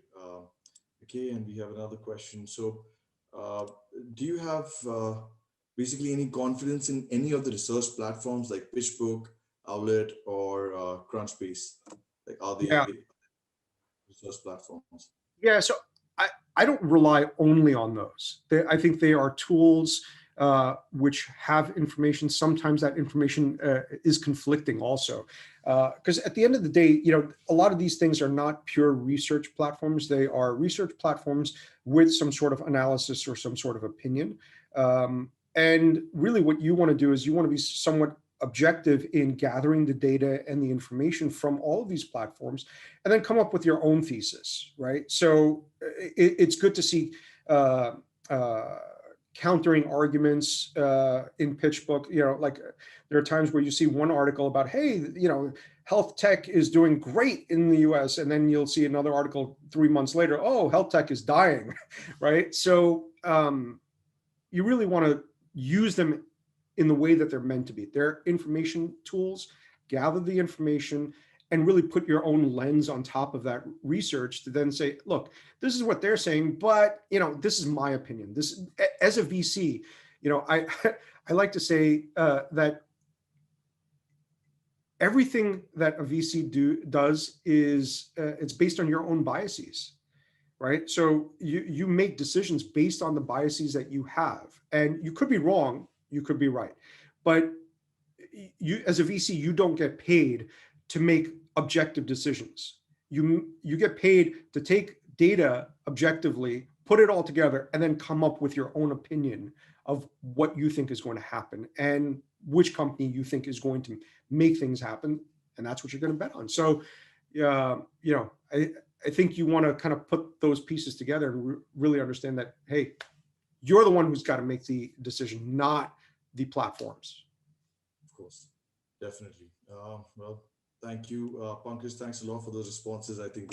Okay, and we have another question. So do you have basically any confidence in any of the research platforms like PitchBook, Owlet, or Crunchbase? Like, are they research platforms? Yeah, so I don't rely only on those. I think they are tools which have information. Sometimes that information is conflicting also. Because at the end of the day, a lot of these things are not pure research platforms. They are research platforms with some sort of analysis or some sort of opinion. And really what you want to do is you want to be somewhat objective in gathering the data and the information from all of these platforms, and then come up with your own thesis, right? So it's good to see countering arguments in PitchBook. Like there are times where you see one article about, hey, health tech is doing great in the US, and then you'll see another article 3 months later, oh, health tech is dying, right? So you really want to use them in the way that they're meant to be. They're information tools. Gather the information and really put your own lens on top of that research to then say, look, this is what they're saying, but this is my opinion. This, as a VC, I like to say that everything that a VC does is it's based on your own biases, right? So you make decisions based on the biases that you have, and you could be wrong, you could be right, but you, as a VC, you don't get paid to make objective decisions. You get paid to take data objectively, put it all together, and then come up with your own opinion of what you think is going to happen and which company you think is going to make things happen, and that's what you're going to bet on. So, I think you want to kind of put those pieces together and really understand that, hey, you're the one who's got to make the decision, not the platforms. Of course, definitely. Well, thank you, Pankaj. Thanks a lot for those responses. I think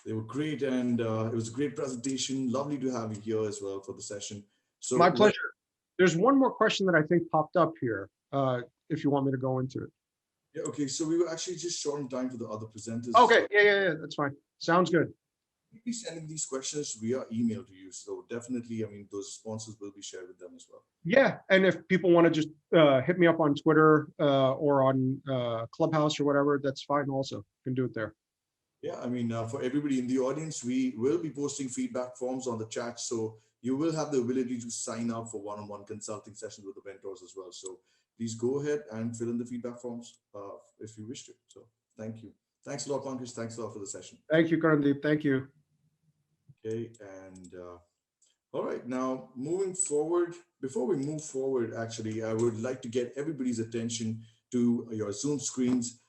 they were great, and it was a great presentation. Lovely to have you here as well for the session. So my pleasure. There's one more question that I think popped up here, if you want me to go into it. Yeah, okay. So we were actually just short on time for the other presenters. Okay, yeah, that's fine. Sounds good. we'll be sending these questions via email to you. So definitely, I mean, those responses will be shared with them as well. Yeah, and if people want to just hit me up on Twitter or on Clubhouse or whatever, that's fine also. You can do it there. Yeah, I mean, for everybody in the audience, we will be posting feedback forms on the chat. So you will have the ability to sign up for one-on-one consulting sessions with the mentors as well. So please go ahead and fill in the feedback forms if you wish to. So thank you. Thanks a lot, Pankaj. Thanks a lot for the session. Thank you, Karandeep. Thank you. Okay, and all right, now moving forward, before we move forward, actually, I would like to get everybody's attention to your Zoom screens.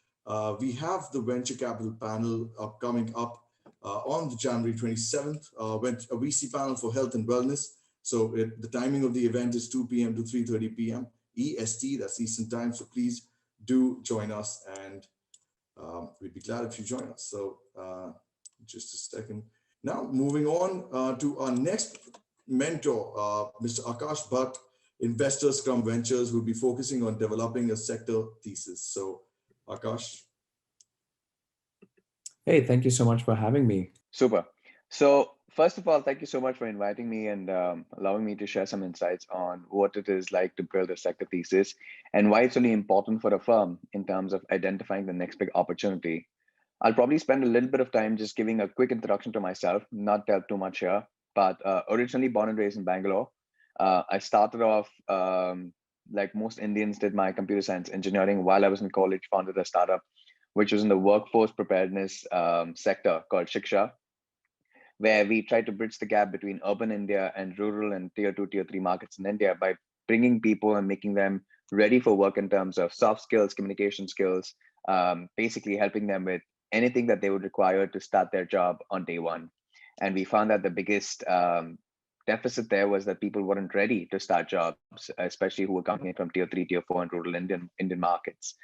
We have the venture capital panel coming up on the January 27th, a VC panel for health and wellness. So the timing of the event is 2 p.m. to 3:30 p.m. EST, that's Eastern Time. So please do join us, and we'd be glad if you join us. So just a second. Now, moving on to our next mentor, Mr. Akash Bhatt, Investor Scrum Ventures, will be focusing on developing a sector thesis. So, Akash. Hey, thank you so much for having me. Super. So first of all, thank you so much for inviting me and allowing me to share some insights on what it is like to build a sector thesis and why it's really important for a firm in terms of identifying the next big opportunity. I'll probably spend a little bit of time just giving a quick introduction to myself, not delve too much here, but originally born and raised in Bangalore. I started off, like most Indians did, my computer science engineering while I was in college, founded a startup, which was in the workforce preparedness sector called Shiksha, where we tried to bridge the gap between urban India and rural and tier 2, tier 3 markets in India by bringing people and making them ready for work in terms of soft skills, communication skills, basically helping them with anything that they would require to start their job on day one. And we found that the biggest deficit there was that people weren't ready to start jobs, especially who were coming in from tier 3, tier 4 and rural Indian markets.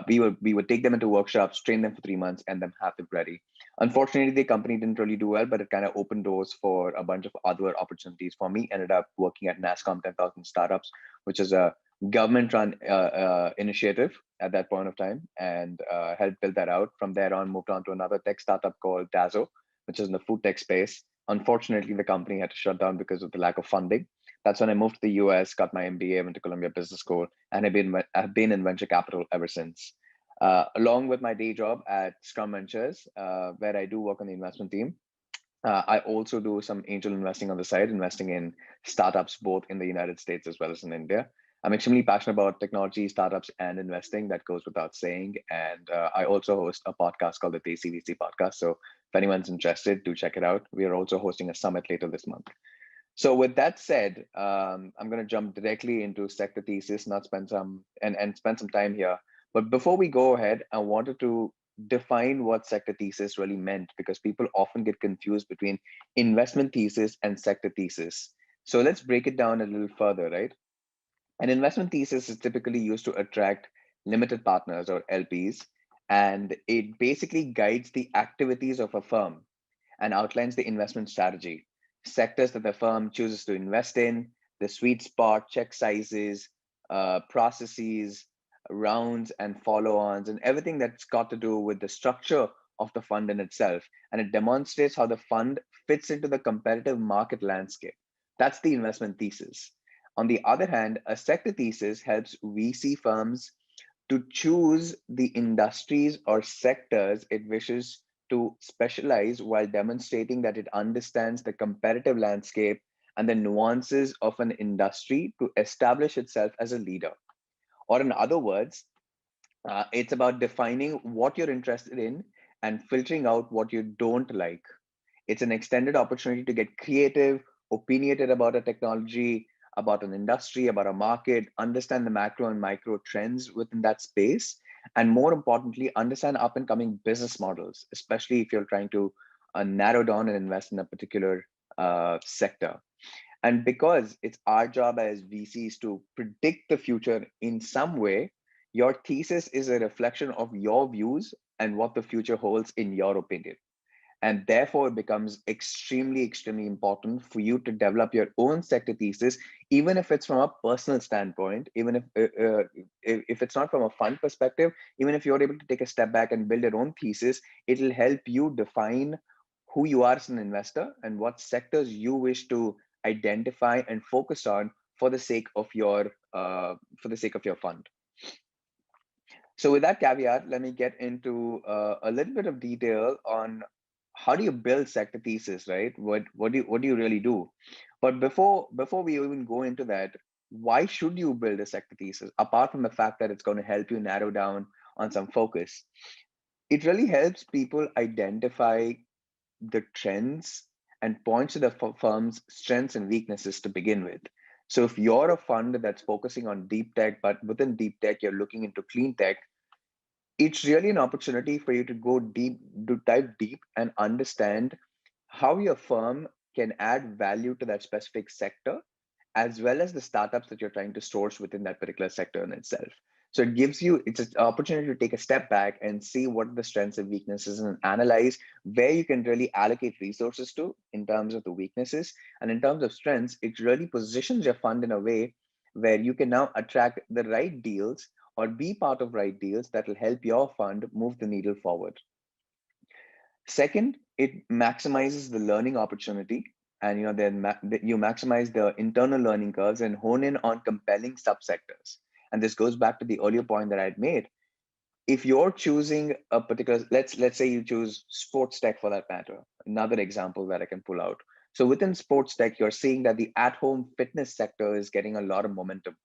We would take them into workshops, train them for 3 months, and then have them ready. Unfortunately, the company didn't really do well, but it kind of opened doors for a bunch of other opportunities for me. Ended up working at NASSCOM 10,000 Startups, which is a government-run initiative at that point of time, and helped build that out. From there on, moved on to another tech startup called Dazo, which is in the food tech space. Unfortunately, the company had to shut down because of the lack of funding. That's when I moved to the US, got my MBA, went to Columbia Business School, and I've been in venture capital ever since. Along with my day job at Scrum Ventures, where I do work on the investment team, I also do some angel investing on the side, investing in startups both in the United States as well as in India. I'm extremely passionate about technology, startups, and investing. That goes without saying. And I also host a podcast called the Thesis podcast. So if anyone's interested, do check it out. We are also hosting a summit later this month. So with that said, I'm going to jump directly into sector thesis, not spend some time here. But before we go ahead, I wanted to define what sector thesis really meant, because people often get confused between investment thesis and sector thesis. So let's break it down a little further, right? An investment thesis is typically used to attract limited partners or LPs, and it basically guides the activities of a firm and outlines the investment strategy, sectors that the firm chooses to invest in, the sweet spot, check sizes, processes, rounds and follow-ons, and everything that's got to do with the structure of the fund in itself. And it demonstrates how the fund fits into the competitive market landscape. That's the investment thesis. On the other hand, a sector thesis helps VC firms to choose the industries or sectors it wishes to specialize, while demonstrating that it understands the competitive landscape and the nuances of an industry to establish itself as a leader. Or in other words, it's about defining what you're interested in and filtering out what you don't like. It's an extended opportunity to get creative, opinionated about a technology, about an industry, about a market, understand the macro and micro trends within that space, and more importantly, understand up and coming business models, especially if you're trying to narrow down and invest in a particular sector. And because it's our job as VCs to predict the future in some way, your thesis is a reflection of your views and what the future holds in your opinion. And therefore, it becomes extremely, extremely important for you to develop your own sector thesis, even if it's from a personal standpoint, even if it's not from a fund perspective, even if you're able to take a step back and build your own thesis, it'll help you define who you are as an investor and what sectors you wish to identify and focus on for the sake of your fund. So with that caveat, let me get into a little bit of detail on how do you build sector thesis, right? What do you really do? But before we even go into that, why should you build a sector thesis? Apart from the fact that it's going to help you narrow down on some focus, it really helps people identify the trends and points to the firm's strengths and weaknesses to begin with. So if you're a fund that's focusing on deep tech, but within deep tech, you're looking into clean tech, it's really an opportunity for you to go deep, to dive deep and understand how your firm can add value to that specific sector, as well as the startups that you're trying to source within that particular sector in itself. So it gives you, it's an opportunity to take a step back and see what are the strengths and weaknesses and analyze where you can really allocate resources to in terms of the weaknesses. And in terms of strengths, it really positions your fund in a way where you can now attract the right deals or be part of right deals that will help your fund move the needle forward. Second, it maximizes the learning opportunity, and you maximize the internal learning curves and hone in on compelling subsectors. And this goes back to the earlier point that I had made. If you're choosing a particular, let's say you choose sports tech for that matter, another example that I can pull out. So within sports tech, you're seeing that the at-home fitness sector is getting a lot of momentum.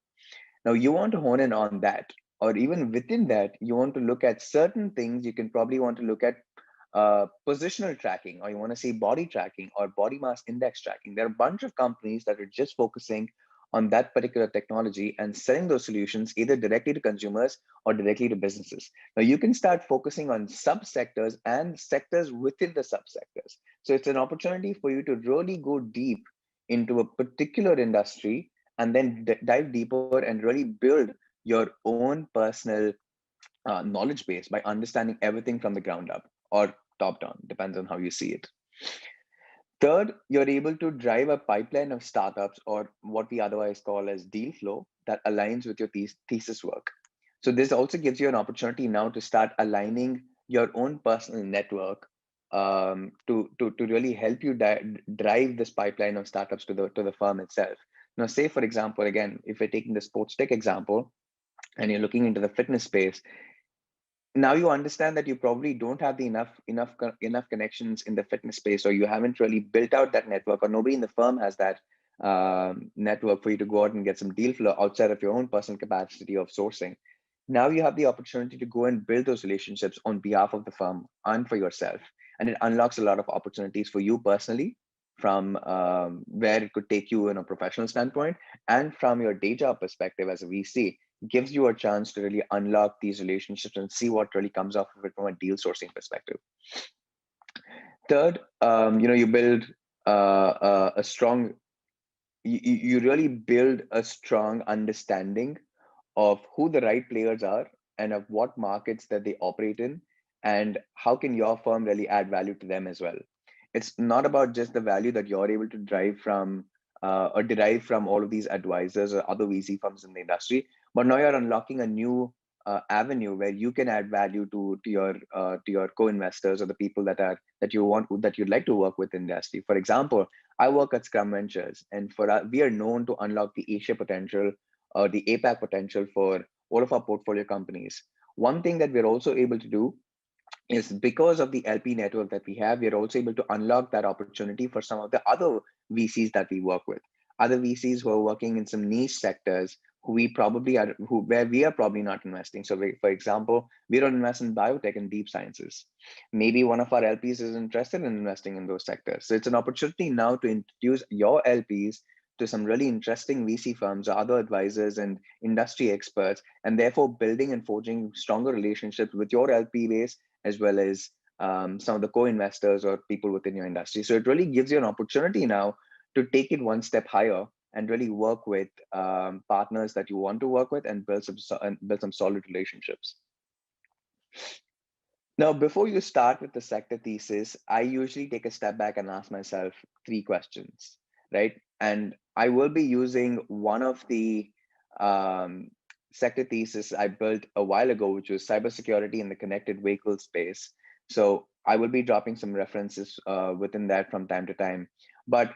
Now you want to hone in on that, or even within that, you want to look at certain things. You can probably want to look at positional tracking, or you want to see body tracking or body mass index tracking. There are a bunch of companies that are just focusing on that particular technology and selling those solutions either directly to consumers or directly to businesses. Now you can start focusing on subsectors and sectors within the subsectors. So it's an opportunity for you to really go deep into a particular industry and then dive deeper and really build your own personal knowledge base by understanding everything from the ground up or top down, depends on how you see it. Third, you're able to drive a pipeline of startups, or what we otherwise call as deal flow, that aligns with your thesis work. So this also gives you an opportunity now to start aligning your own personal network to really help you drive this pipeline of startups to the firm itself. Now, say for example, again, if we're taking the sports tech example, and you're looking into the fitness space, now you understand that you probably don't have the enough connections in the fitness space, or you haven't really built out that network, or nobody in the firm has that network for you to go out and get some deal flow outside of your own personal capacity of sourcing. Now you have the opportunity to go and build those relationships on behalf of the firm and for yourself. And it unlocks a lot of opportunities for you personally, from where it could take you in a professional standpoint, and from your day job perspective as a VC. Gives you a chance to really unlock these relationships and see what really comes off of it from a deal sourcing perspective. Third, you build a strong, you really build a strong understanding of who the right players are and of what markets that they operate in, and how can your firm really add value to them as well. It's not about just the value that you're able to drive from or derive from all of these advisors or other VC firms in the industry, but now you're unlocking a new avenue where you can add value to your co-investors or the people that you'd like to work with in the industry. For example, I work at Scrum Ventures, and we are known to unlock the Asia potential or the APAC potential for all of our portfolio companies. One thing that we're also able to do is, because of the LP network that we have, we're also able to unlock that opportunity for some of the other VCs that we work with. Other VCs who are working in some niche sectors where we are probably not investing. So for example, we don't invest in biotech and deep sciences. Maybe one of our LPs is interested in investing in those sectors. So it's an opportunity now to introduce your LPs to some really interesting VC firms or other advisors and industry experts, and therefore building and forging stronger relationships with your LP base, as well as some of the co-investors or people within your industry. So it really gives you an opportunity now to take it one step higher and really work with partners that you want to work with and build some solid relationships. Now, before you start with the sector thesis, I usually take a step back and ask myself 3 questions, right? And I will be using one of the sector thesis I built a while ago, which was cybersecurity in the connected vehicle space. So I will be dropping some references within that from time to time. But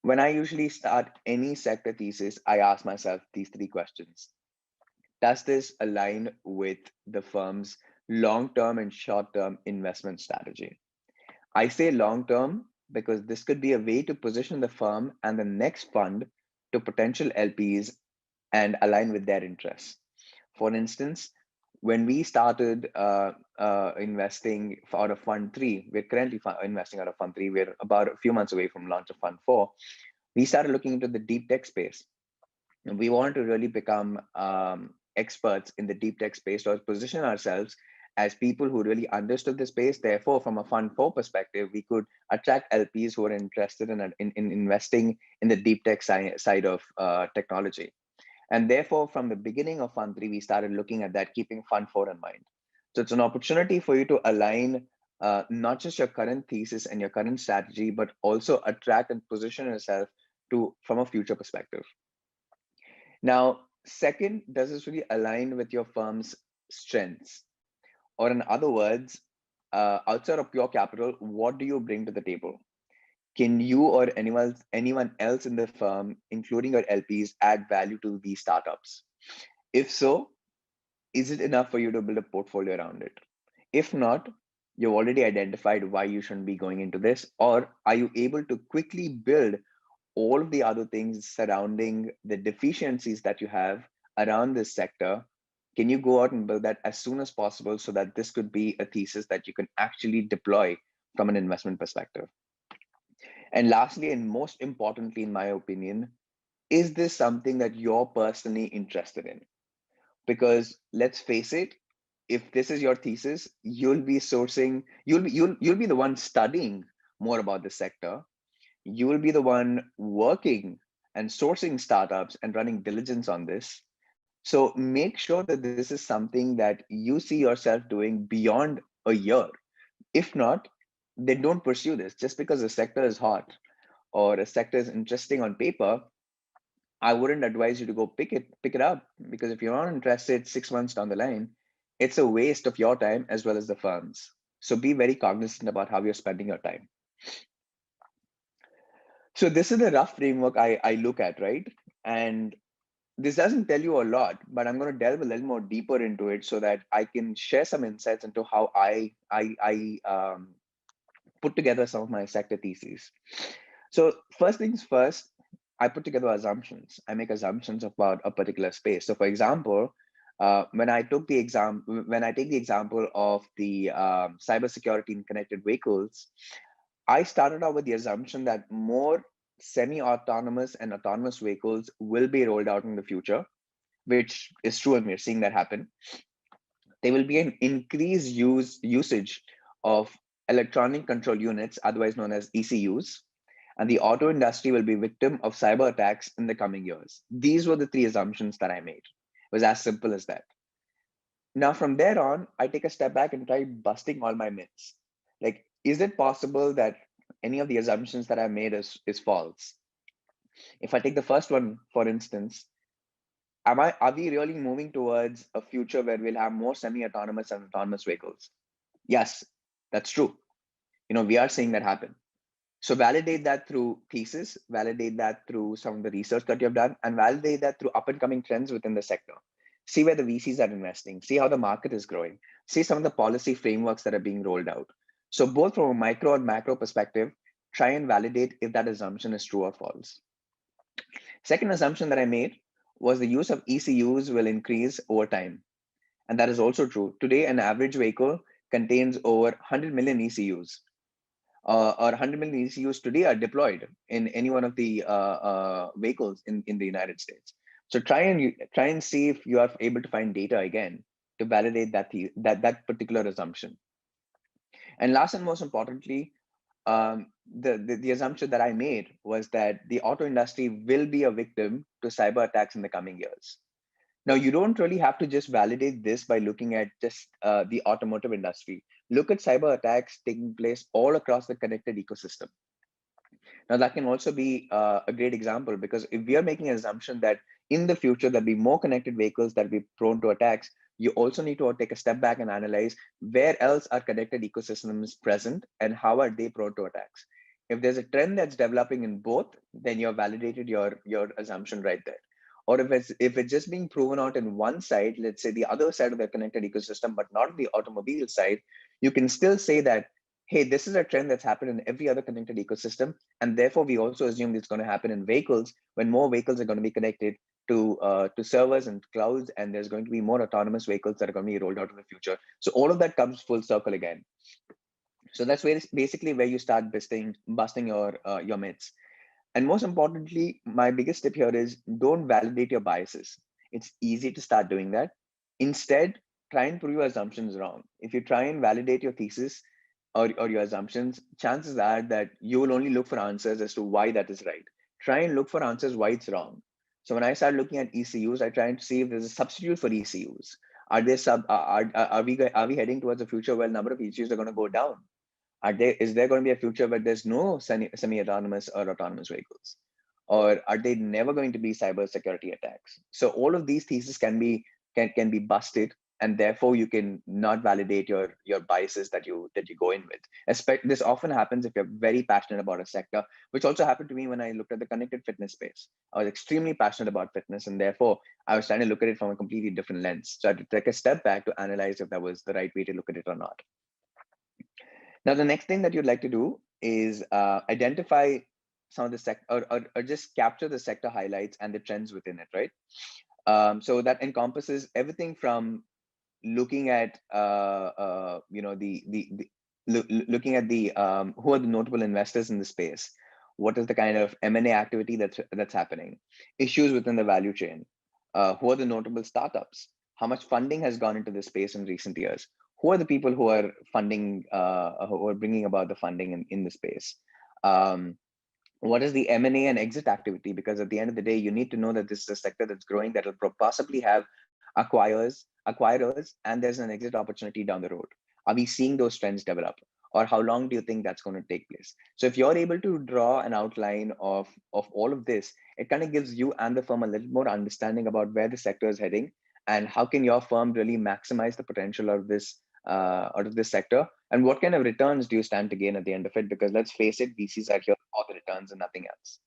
when I usually start any sector thesis, I ask myself these three questions. Does this align with the firm's long-term and short-term investment strategy? I say long-term because this could be a way to position the firm and the next fund to potential LPs and align with their interests. For instance, when we started investing out of Fund 3, we're currently investing out of Fund 3. We're about a few months away from launch of Fund 4. We started looking into the deep tech space. And we wanted to really become experts in the deep tech space to position ourselves as people who really understood the space. Therefore, from a Fund 4 perspective, we could attract LPs who are interested in investing in the deep tech side of technology. And therefore, from the beginning of Fund 3, we started looking at that, keeping Fund 4 in mind. So it's an opportunity for you to align not just your current thesis and your current strategy, but also attract and position yourself from a future perspective. Now, second, does this really align with your firm's strengths? Or in other words, outside of pure capital, what do you bring to the table? Can you or anyone else in the firm, including your LPs, add value to these startups? If so, is it enough for you to build a portfolio around it? If not, you've already identified why you shouldn't be going into this, or are you able to quickly build all of the other things surrounding the deficiencies that you have around this sector? Can you go out and build that as soon as possible so that this could be a thesis that you can actually deploy from an investment perspective? And lastly, and most importantly, in my opinion, is this something that you're personally interested in? Because let's face it, if this is your thesis, you'll be sourcing, you'll be the one studying more about the sector. You will be the one working and sourcing startups and running diligence on this. So make sure that this is something that you see yourself doing beyond a year. If not, then don't pursue this. Just because a sector is hot or a sector is interesting on paper, I wouldn't advise you to go pick it up, because if you're not interested 6 months down the line, it's a waste of your time as well as the firm's. So be very cognizant about how you're spending your time. So this is the rough framework I look at, right? And this doesn't tell you a lot, but I'm going to delve a little more deeper into it so that I can share some insights into how I put together some of my sector theses. So first things first, I put together assumptions. I make assumptions about a particular space. So for example, when I take the example of the cybersecurity in connected vehicles, I started out with the assumption that more semi-autonomous and autonomous vehicles will be rolled out in the future, which is true, and we're seeing that happen. There will be an increased usage of electronic control units, otherwise known as ECUs, and the auto industry will be victim of cyber attacks in the coming years. These were the three assumptions that I made. It was as simple as that. Now, from there on, I take a step back and try busting all my myths. Like, is it possible that any of the assumptions that I made is false? If I take the first one, for instance, are we really moving towards a future where we'll have more semi-autonomous and autonomous vehicles? Yes, that's true. We are seeing that happen. So validate that through thesis, validate that through some of the research that you've done, and validate that through up and coming trends within the sector. See where the VCs are investing, see how the market is growing, see some of the policy frameworks that are being rolled out. So both from a micro and macro perspective, try and validate if that assumption is true or false. Second assumption that I made was the use of ECUs will increase over time. And that is also true. Today, an average vehicle contains over 100 million ECUs. Or 100 million ECUs today are deployed in any one of the vehicles in the United States. So try and see if you are able to find data again to validate that particular assumption. And last and most importantly, the assumption that I made was that the auto industry will be a victim to cyber attacks in the coming years. Now, you don't really have to just validate this by looking at just the automotive industry. Look at cyber attacks taking place all across the connected ecosystem. Now, that can also be a great example, because if we are making an assumption that in the future there'll be more connected vehicles that will be prone to attacks, you also need to take a step back and analyze where else are connected ecosystems present and how are they prone to attacks. If there's a trend that's developing in both, then you've validated your assumption right there. Or if it's just being proven out in one side, let's say the other side of the connected ecosystem, but not the automobile side, you can still say that, hey, this is a trend that's happened in every other connected ecosystem. And therefore, we also assume it's going to happen in vehicles when more vehicles are going to be connected to servers and clouds, and there's going to be more autonomous vehicles that are going to be rolled out in the future. So all of that comes full circle again. So that's basically where you start busting your myths. And most importantly, my biggest tip here is don't validate your biases. It's easy to start doing that. Instead, try and prove your assumptions wrong. If you try and validate your thesis or your assumptions, chances are that you will only look for answers as to why that is right. Try and look for answers why it's wrong. So when I start looking at ECUs, I try to see if there's a substitute for ECUs. Are we heading towards a future where the number of ECUs are going to go down? Is there going to be a future where there's no semi-autonomous or autonomous vehicles? Or are they never going to be cybersecurity attacks? So all of these theses can be busted, and therefore you can not validate your biases that you go in with. This often happens if you're very passionate about a sector, which also happened to me when I looked at the connected fitness space. I was extremely passionate about fitness, and therefore I was trying to look at it from a completely different lens. So I had to take a step back to analyze if that was the right way to look at it or not. Now, the next thing that you'd like to do is identify some of the sector or just capture the sector highlights and the trends within it, right? So that encompasses everything from looking at looking at who are the notable investors in the space, what is the kind of M&A activity that's happening, issues within the value chain, who are the notable startups, how much funding has gone into this space in recent years, who are the people who are funding, who are bringing about the funding in the space. What is the M&A and exit activity? Because at the end of the day, you need to know that this is a sector that's growing that will possibly have acquirers, and there's an exit opportunity down the road. Are we seeing those trends develop? Or how long do you think that's going to take place? So if you're able to draw an outline of all of this, it kind of gives you and the firm a little more understanding about where the sector is heading and how can your firm really maximize the potential of this out of this sector, and what kind of returns do you stand to gain at the end of it? Because let's face it, VCs are here for the returns and nothing else.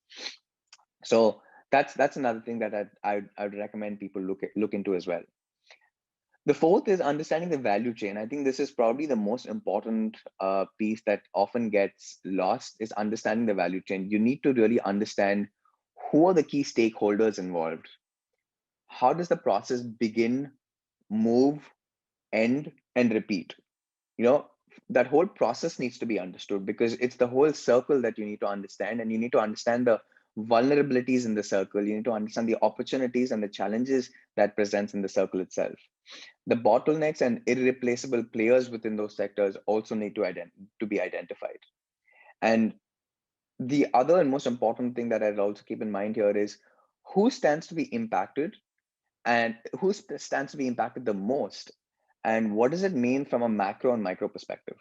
So that's another thing that I would recommend people look into as well. The fourth is understanding the value chain. I think this is probably the most important piece that often gets lost, is understanding the value chain. You need to really understand who are the key stakeholders involved. How does the process begin, move, end, and repeat? That whole process needs to be understood, because it's the whole circle that you need to understand, and you need to understand the vulnerabilities in the circle. You need to understand the opportunities and the challenges that presents in the circle itself. The bottlenecks and irreplaceable players within those sectors also need to be identified. And the other and most important thing that I'd also keep in mind here is who stands to be impacted, and who stands to be impacted the most, and what does it mean from a macro and micro perspective.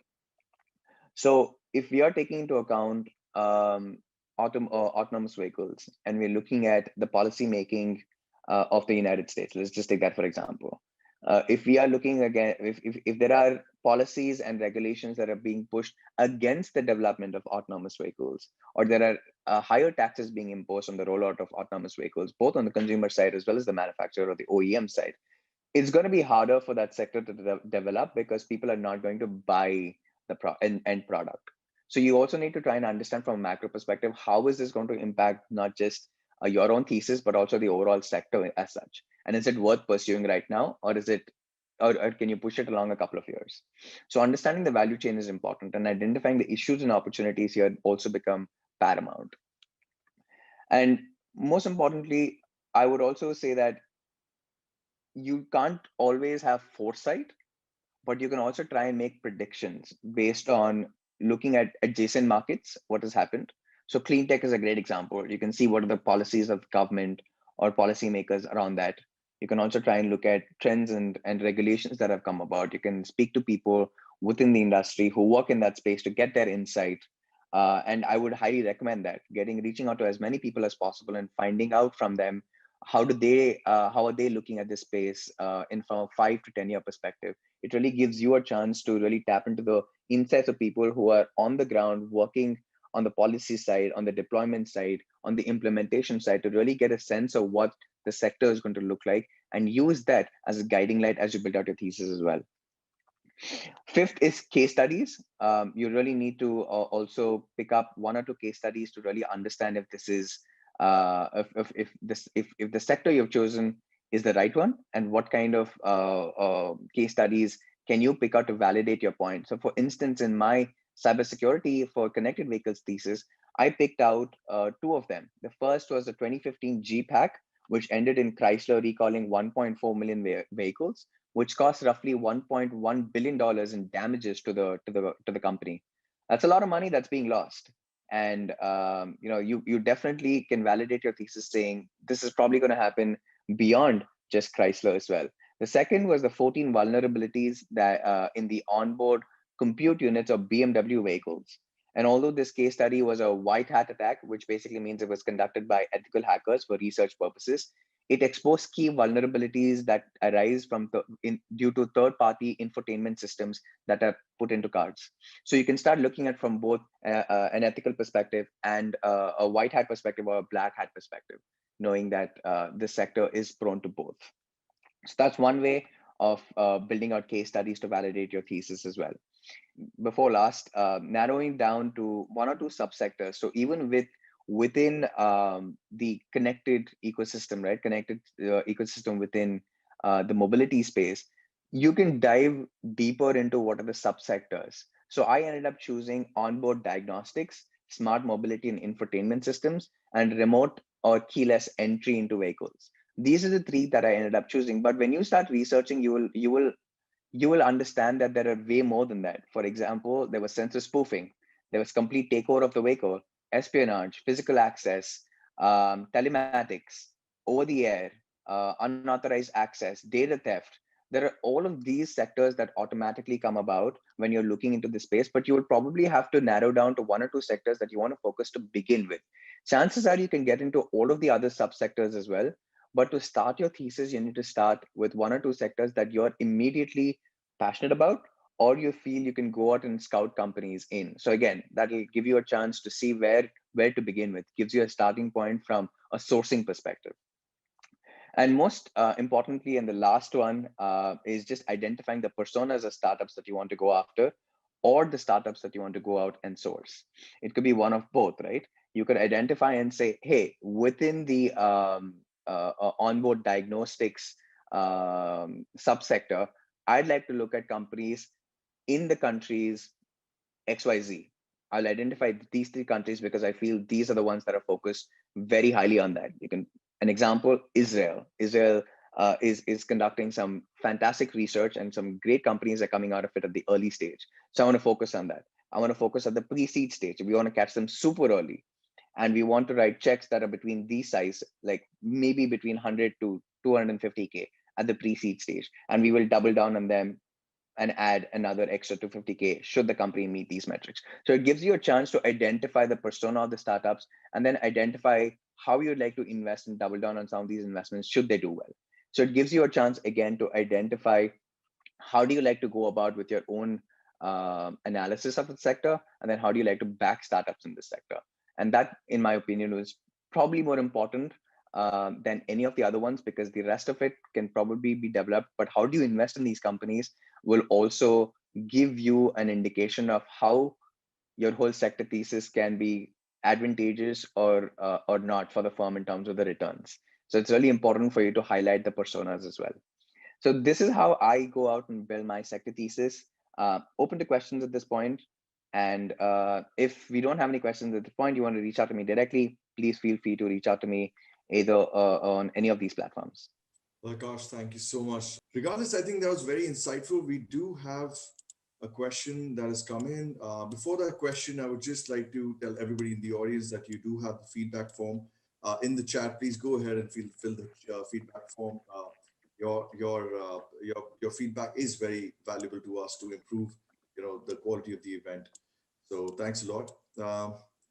So if we are taking into account autonomous vehicles, and we're looking at the policy making of the United States, let's just take that for example. If we are looking again, if there are policies and regulations that are being pushed against the development of autonomous vehicles, or there are higher taxes being imposed on the rollout of autonomous vehicles, both on the consumer side as well as the manufacturer or the OEM side, it's going to be harder for that sector to develop, because people are not going to buy the end product. So you also need to try and understand from a macro perspective, how is this going to impact not just your own thesis, but also the overall sector as such? And is it worth pursuing right now, or can you push it along a couple of years? So understanding the value chain is important, and identifying the issues and opportunities here also become paramount. And most importantly, I would also say that you can't always have foresight, but you can also try and make predictions based on looking at adjacent markets, what has happened. So clean tech is a great example. You can see what are the policies of government or policymakers around that. You can also try and look at trends and regulations that have come about. You can speak to people within the industry who work in that space to get their insight. And I would highly recommend that, reaching out to as many people as possible and finding out from them how are they looking at this space in from a 5 to 10 year perspective. It really gives you a chance to really tap into the insights of people who are on the ground working on the policy side, on the deployment side, on the implementation side, to really get a sense of what the sector is going to look like, and use that as a guiding light as you build out your thesis as well. Fifth is case studies. You really need to also pick up 1 or 2 case studies to really understand if this is if the sector you've chosen is the right one, and what kind of case studies can you pick out to validate your point. So for instance, in my cybersecurity for connected vehicles thesis, I picked out 2 of them. The first was the 2015 Jeep hack, which ended in Chrysler recalling 1.4 million vehicles, which cost roughly $1.1 billion in damages to the company. That's a lot of money that's being lost. And you definitely can validate your thesis saying this is probably going to happen beyond just Chrysler as well. The second was the 14 vulnerabilities that in the onboard compute units of BMW vehicles. And although this case study was a white hat attack, which basically means it was conducted by ethical hackers for research purposes, it exposed key vulnerabilities that arise from due to third-party infotainment systems that are put into cars. So you can start looking at from both an ethical perspective and a white hat perspective or a black hat perspective, knowing that this sector is prone to both. So that's one way of building out case studies to validate your thesis as well. Before last, narrowing down to 1 or 2 subsectors. So even within the connected ecosystem, right? Connected ecosystem within the mobility space, you can dive deeper into what are the subsectors. So I ended up choosing onboard diagnostics, smart mobility and infotainment systems, and remote or keyless entry into vehicles. These are the 3 that I ended up choosing. But when you start researching, you will understand that there are way more than that. For example, there was sensor spoofing, there was complete takeover of the vehicle, espionage, physical access, telematics, over the air, unauthorized access, data theft. There are all of these sectors that automatically come about when you're looking into the space, but you will probably have to narrow down to 1 or 2 sectors that you want to focus to begin with. Chances are you can get into all of the other subsectors as well. But to start your thesis, you need to start with 1 or 2 sectors that you're immediately passionate about, or you feel you can go out and scout companies in. So again, that'll give you a chance to see where to begin with, gives you a starting point from a sourcing perspective. And most importantly, and the last one is just identifying the personas of startups that you want to go after, or the startups that you want to go out and source. It could be one of both, right? You could identify and say, hey, within the onboard diagnostics subsector, I'd like to look at companies in the countries XYZ. I'll identify these 3 countries because I feel these are the ones that are focused very highly on that. An example, Israel. Israel is conducting some fantastic research, and some great companies are coming out of it at the early stage. So I want to focus on that. I want to focus at the pre-seed stage. We want to catch them super early. And we want to write checks that are between these size, like maybe between 100 to 250K at the pre-seed stage. And we will double down on them and add another extra 250K should the company meet these metrics. So it gives you a chance to identify the persona of the startups, and then identify how you'd like to invest and double down on some of these investments should they do well. So it gives you a chance again to identify how do you like to go about with your own analysis of the sector, and then how do you like to back startups in this sector. And that, in my opinion, was probably more important than any of the other ones, because the rest of it can probably be developed. But how do you invest in these companies will also give you an indication of how your whole sector thesis can be advantageous or not for the firm in terms of the returns. So it's really important for you to highlight the personas as well. So this is how I go out and build my sector thesis. Open to questions at this point. And if we don't have any questions at this point, you want to reach out to me directly, please feel free to reach out to me either on any of these platforms. Well, gosh, thank you so much. Regardless, I think that was very insightful. We do have a question that has come in. Before that question, I would just like to tell everybody in the audience that you do have the feedback form in the chat. Please go ahead and fill the feedback form. Your feedback is very valuable to us to improve, the quality of the event. So thanks a lot.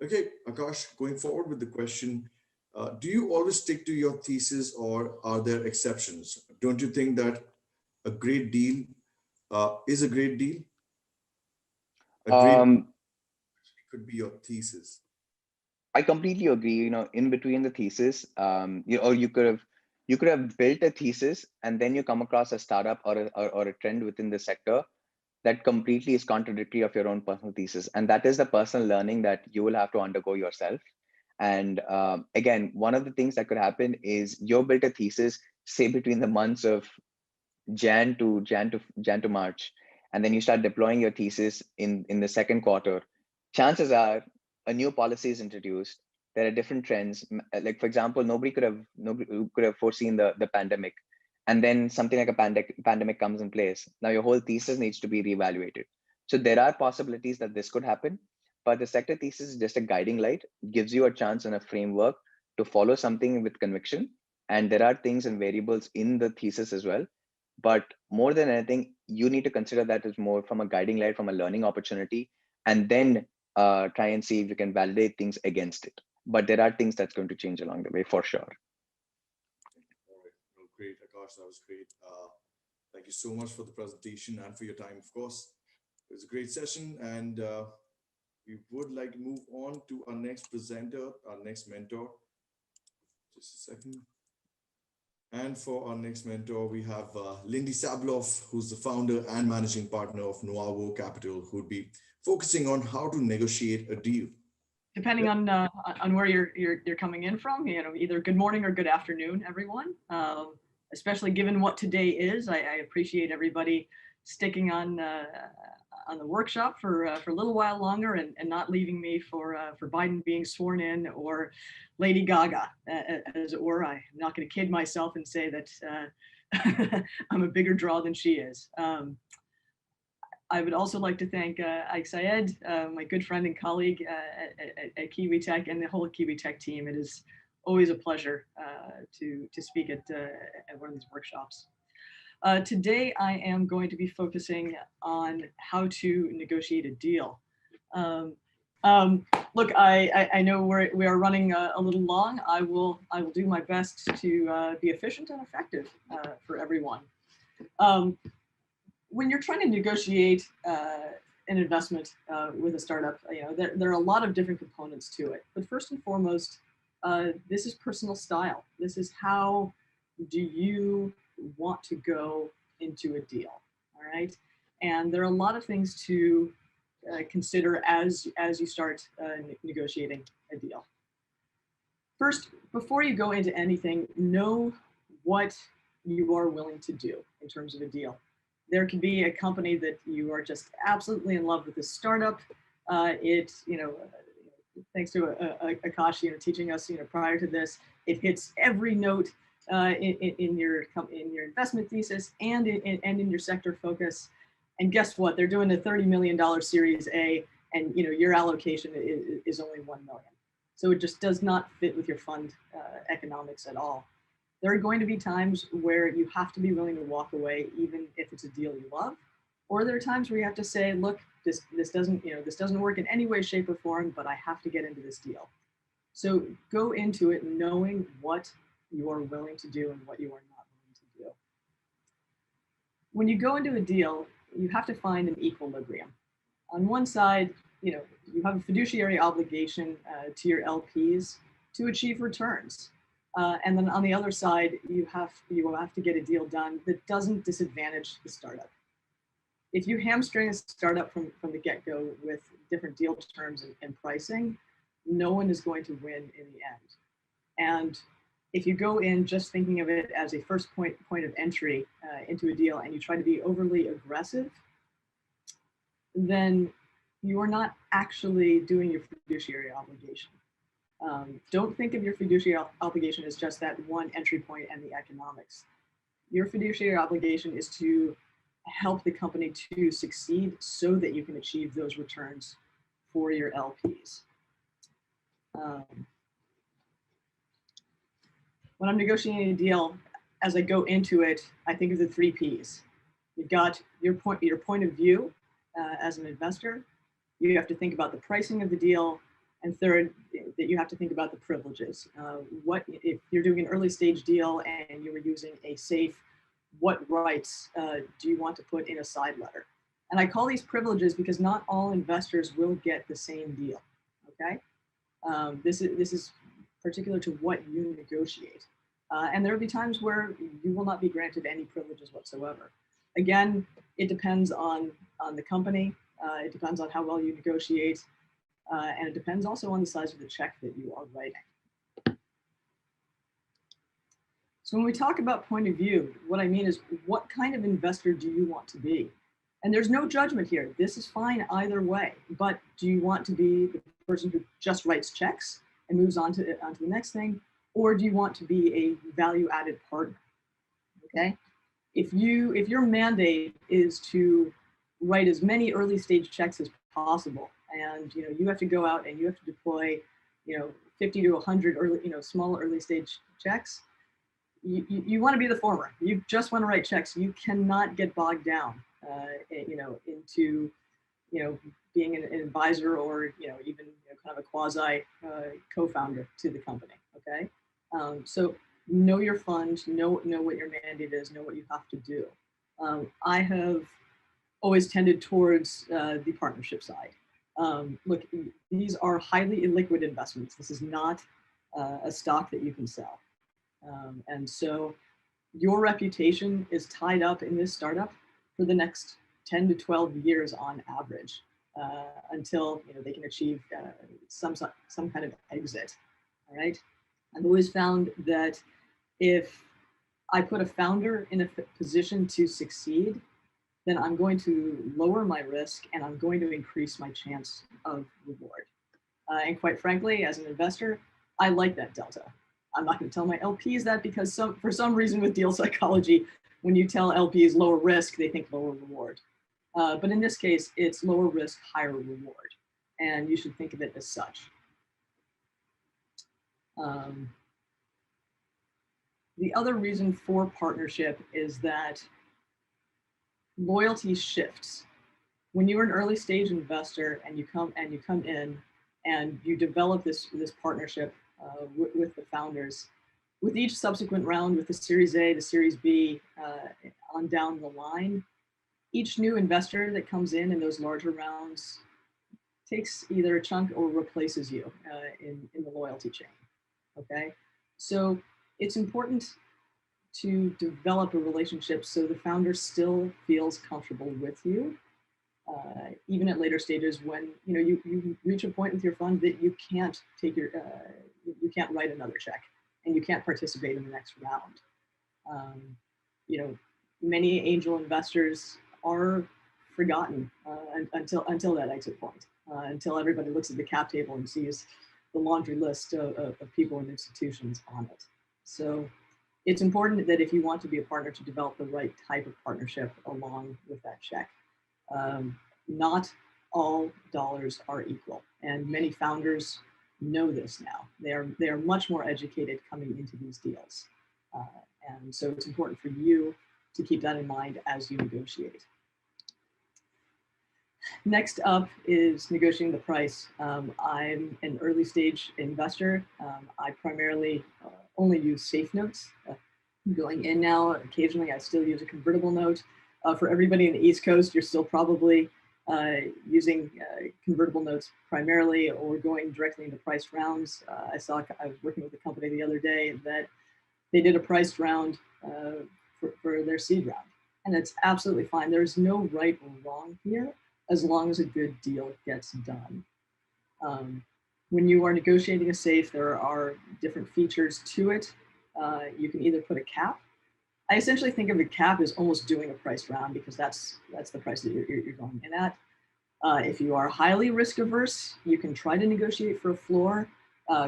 Okay, Akash, going forward with the question. Do you always stick to your thesis, or are there exceptions? Don't you think that a great deal is a great deal? A great Um, could be your thesis. I completely agree. In between the thesis, or you could have built a thesis and then you come across a startup or a trend within the sector that completely is contradictory of your own personal thesis, and that is the personal learning that you will have to undergo yourself. And again, one of the things that could happen is you built a thesis, say between the months of Jan to March, and then you start deploying your thesis in the second quarter. Chances are a new policy is introduced. There are different trends. Like for example, nobody could have foreseen the pandemic, and then something like a pandemic comes in place. Now your whole thesis needs to be reevaluated. So there are possibilities that this could happen, but the sector thesis is just a guiding light, gives you a chance and a framework to follow something with conviction. And there are things and variables in the thesis as well. But more than anything, you need to consider that as more from a guiding light, from a learning opportunity, and then try and see if you can validate things against it. But there are things that's going to change along the way for sure. All right. No, great, Akash. That was great. Thank you so much for the presentation and for your time, of course. It was a great session, and we would like to move on to our next presenter, our next mentor. Just a second. And for our next mentor, we have Lindy Sablov, who's the founder and managing partner of Nuavo Capital, who'd be focusing on how to negotiate a deal. Depending on where you're coming in from, either good morning or good afternoon, everyone. Especially given what today is, I appreciate everybody sticking on the workshop for a little while longer and not leaving me for Biden being sworn in or Lady Gaga, as it were. I'm not going to kid myself and say that I'm a bigger draw than she is. I would also like to thank Ike Syed, my good friend and colleague at KiwiTech, and the whole KiwiTech team. It is always a pleasure to speak at one of these workshops. Today, I am going to be focusing on how to negotiate a deal. Look, I know we are running a little long. I will do my best to be efficient and effective for everyone. When you're trying to negotiate an investment with a startup, there are a lot of different components to it. But first and foremost, this is personal style. This is how do you want to go into a deal, all right? And there are a lot of things to consider as you start negotiating a deal. First, before you go into anything, know what you are willing to do in terms of a deal. There can be a company that you are just absolutely in love with this startup. Thanks to Akash, teaching us, prior to this, it hits every note in your investment thesis and in your sector focus. And guess what? They're doing a $30 million Series A, and your allocation is only $1 million. So it just does not fit with your fund economics at all. There are going to be times where you have to be willing to walk away, even if it's a deal you love. Or there are times where you have to say, look, this doesn't work in any way, shape, or form, but I have to get into this deal. So go into it knowing what you are willing to do and what you are not willing to do. When you go into a deal, you have to find an equilibrium. On one side, you have a fiduciary obligation to your LPs to achieve returns. And then on the other side, you will have to get a deal done that doesn't disadvantage the startup. If you hamstring a startup from the get-go with different deal terms and pricing, no one is going to win in the end. And if you go in just thinking of it as a first point of entry into a deal and you try to be overly aggressive, then you are not actually doing your fiduciary obligation. Don't think of your fiduciary obligation as just that one entry point and the economics. Your fiduciary obligation is to help the company to succeed so that you can achieve those returns for your LPs. When I'm negotiating a deal, as I go into it, I think of the 3 Ps. You've got your point of view as an investor. You have to think about the pricing of the deal, And third, that you have to think about the privileges. What if you're doing an early stage deal and you were using a safe, what rights do you want to put in a side letter? And I call these privileges because not all investors will get the same deal, okay? This is particular to what you negotiate. And there will be times where you will not be granted any privileges whatsoever. Again, it depends on the company. It depends on how well you negotiate. And it depends also on the size of the check that you are writing. So when we talk about point of view, what I mean is, what kind of investor do you want to be? And there's no judgment here. This is fine either way. But do you want to be the person who just writes checks and moves on to the next thing? Or do you want to be a value-added partner? Okay. If your mandate is to write as many early stage checks as possible, and you have to go out and you have to deploy 50 to 100 early small early stage checks, you want to be the former. You just want to write checks. You cannot get bogged down into being an advisor or even kind of a quasi co-founder to the company. Okay, so know your fund, know what your mandate is, know what you have to do. I have always tended towards the partnership side. Look, these are highly illiquid investments. This is not a stock that you can sell. And so your reputation is tied up in this startup for the next 10 to 12 years on average, until they can achieve some kind of exit. All right. I've always found that if I put a founder in a position to succeed, then I'm going to lower my risk and I'm going to increase my chance of reward. And quite frankly, as an investor, I like that delta. I'm not going to tell my LPs that because for some reason with deal psychology, when you tell LPs lower risk, they think lower reward. But in this case, it's lower risk, higher reward. And you should think of it as such. The other reason for partnership is that loyalty shifts. When you're an early stage investor and you come in and you develop this partnership with the founders, with each subsequent round, with the Series A, the Series B, on down the line, each new investor that comes in those larger rounds takes either a chunk or replaces you in the loyalty chain. Okay, so it's important to develop a relationship so the founder still feels comfortable with you, even at later stages when you reach a point with your fund that you can't take you can't write another check and you can't participate in the next round. Many angel investors are forgotten until that exit point, until everybody looks at the cap table and sees the laundry list of people and institutions on it. So it's important that if you want to be a partner, to develop the right type of partnership along with that check. Not all dollars are equal, and many founders know this now. They are much more educated coming into these deals, and so it's important for you to keep that in mind as you negotiate. Next up is negotiating the price. I'm an early stage investor. I primarily only use safe notes. Going in now, occasionally I still use a convertible note. For everybody in the East Coast, you're still probably using convertible notes primarily or going directly into priced rounds. I was working with a company the other day that they did a priced round for their seed round. And it's absolutely fine. There's no right or wrong here, as long as a good deal gets done. When you are negotiating a safe, there are different features to it. You can either put a cap. I essentially think of a cap as almost doing a priced round because that's the price that you're going in at. If you are highly risk averse, you can try to negotiate for a floor.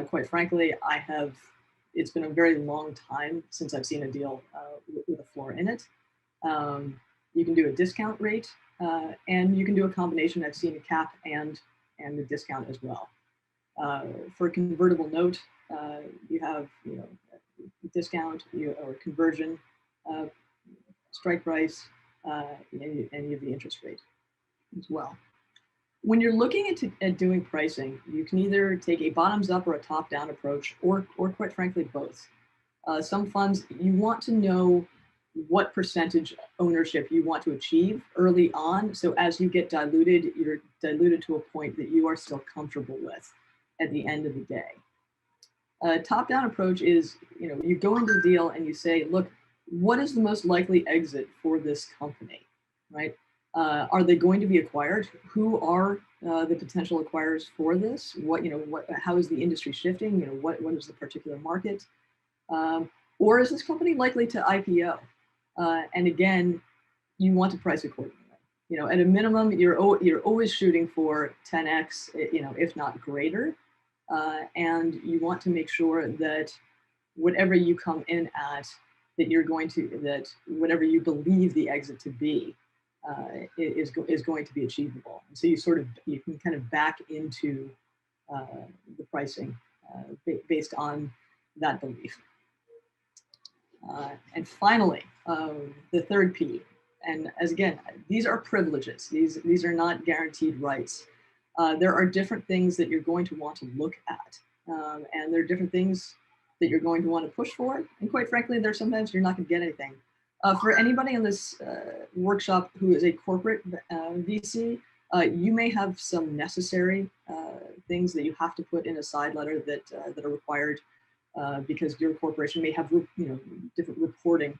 Quite frankly, it's been a very long time since I've seen a deal with a floor in it. You can do a discount rate, and you can do a combination. I've seen a cap and the discount as well. For a convertible note, you have discount or conversion, strike price, any of the interest rate as well. When you're looking at doing pricing, you can either take a bottoms up or a top down approach, or quite frankly, both. Some funds, you want to know what percentage ownership you want to achieve early on. So as you get diluted, you're diluted to a point that you are still comfortable with at the end of the day. Top-down approach is, you go into the deal and you say, look, what is the most likely exit for this company, right? Are they going to be acquired? Who are the potential acquirers for this? How is the industry shifting? What is the particular market? Or is this company likely to IPO? And again, you want to price accordingly. At a minimum, you're always shooting for 10x, if not greater. And you want to make sure that whatever you come in at, that whatever you believe the exit to be is going to be achievable. And so you can kind of back into the pricing based on that belief. And finally, the third P, and these are privileges. These are not guaranteed rights. There are different things that you're going to want to look at, and there are different things that you're going to want to push for. And quite frankly, there's sometimes you're not going to get anything. For anybody in this workshop who is a corporate VC, you may have some necessary things that you have to put in a side letter that are required because your corporation may have different reporting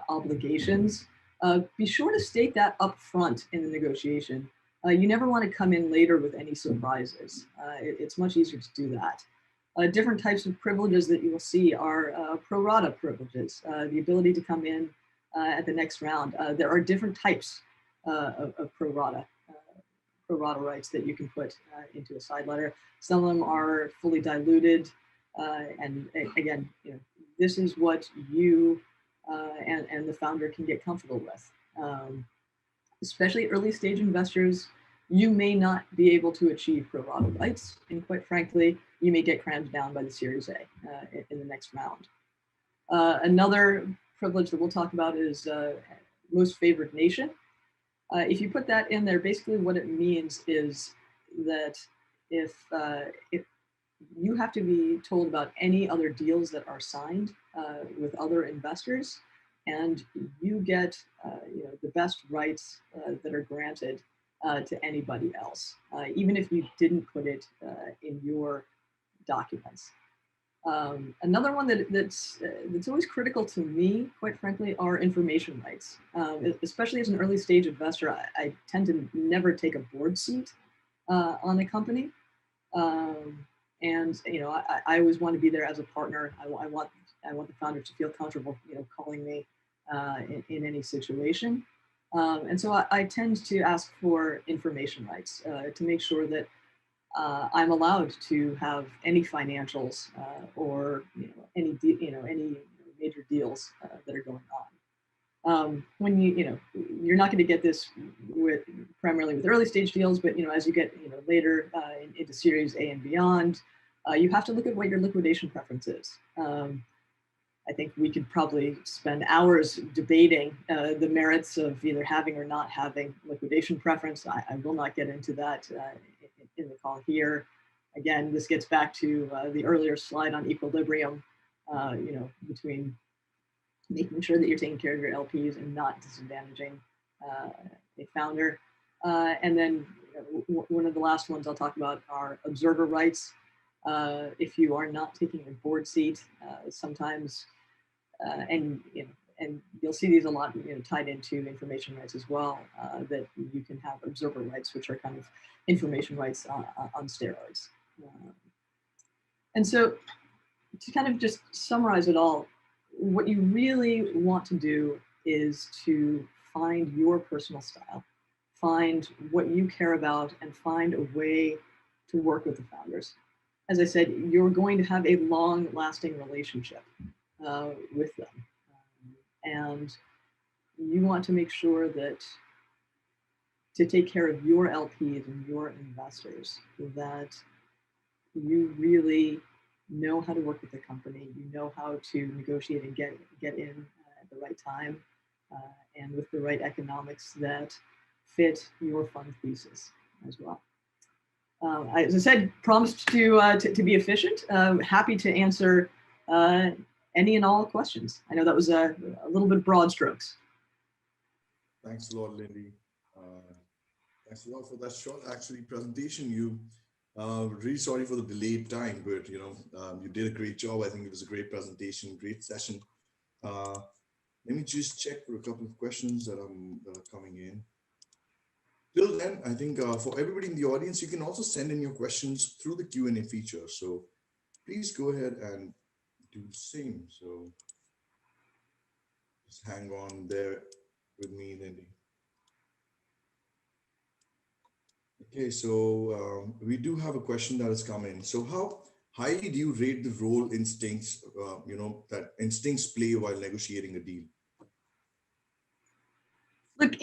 obligations. Be sure to state that up front in the negotiation. You never want to come in later with any surprises. It's much easier to do that. Different types of privileges that you will see are pro rata privileges, the ability to come in at the next round. There are different types of pro rata rights that you can put into a side letter. Some of them are fully diluted. And again, this is what you and the founder can get comfortable with. Especially early stage investors, you may not be able to achieve pro rata rights. And quite frankly, you may get crammed down by the Series A in the next round. Another privilege that we'll talk about is most favored nation. If you put that in there, basically what it means is that if you have to be told about any other deals that are signed with other investors, and you get the best rights that are granted to anybody else, even if you didn't put it in your documents. Another one that's always critical to me, quite frankly, are information rights. Especially as an early stage investor, I tend to never take a board seat on a company. And I always want to be there as a partner. I want the founder to feel comfortable, calling me in any situation. And so I tend to ask for information rights to make sure that I'm allowed to have any financials or any major deals that are going on. When you're not going to get this primarily with early stage deals, but as you get later into Series A and beyond, you have to look at what your liquidation preference is. I think we could probably spend hours debating the merits of either having or not having liquidation preference. I will not get into that in the call here. Again, this gets back to the earlier slide on equilibrium, between making sure that you're taking care of your LPs and not disadvantaging a founder. And then one of the last ones I'll talk about are observer rights. If you are not taking a board seat, sometimes, and you'll see these a lot, tied into information rights as well, that you can have observer rights, which are kind of information rights on steroids. And so to kind of just summarize it all, what you really want to do is to find your personal style, find what you care about, and find a way to work with the founders. As I said, you're going to have a long-lasting relationship with them. And you want to make sure that to take care of your LPs and your investors, that you really know how to work with the company, you know how to negotiate and get in at the right time and with the right economics that fit your fund thesis. as well. As I said, promised to be efficient. Happy to answer any and all questions. I know that was a little bit broad strokes. Thanks a lot, Lindy. Thanks a lot for that short, actually, presentation. You really sorry for the delayed time, but you did a great job. I think it was a great presentation, great session. Let me just check for a couple of questions that are coming in. Till then, I think for everybody in the audience, you can also send in your questions through the Q&A feature. So please go ahead and do the same. So just hang on there with me, Lindy. Okay, so we do have a question that has come in. So how highly do you rate the role instincts, that instincts play while negotiating a deal? Look,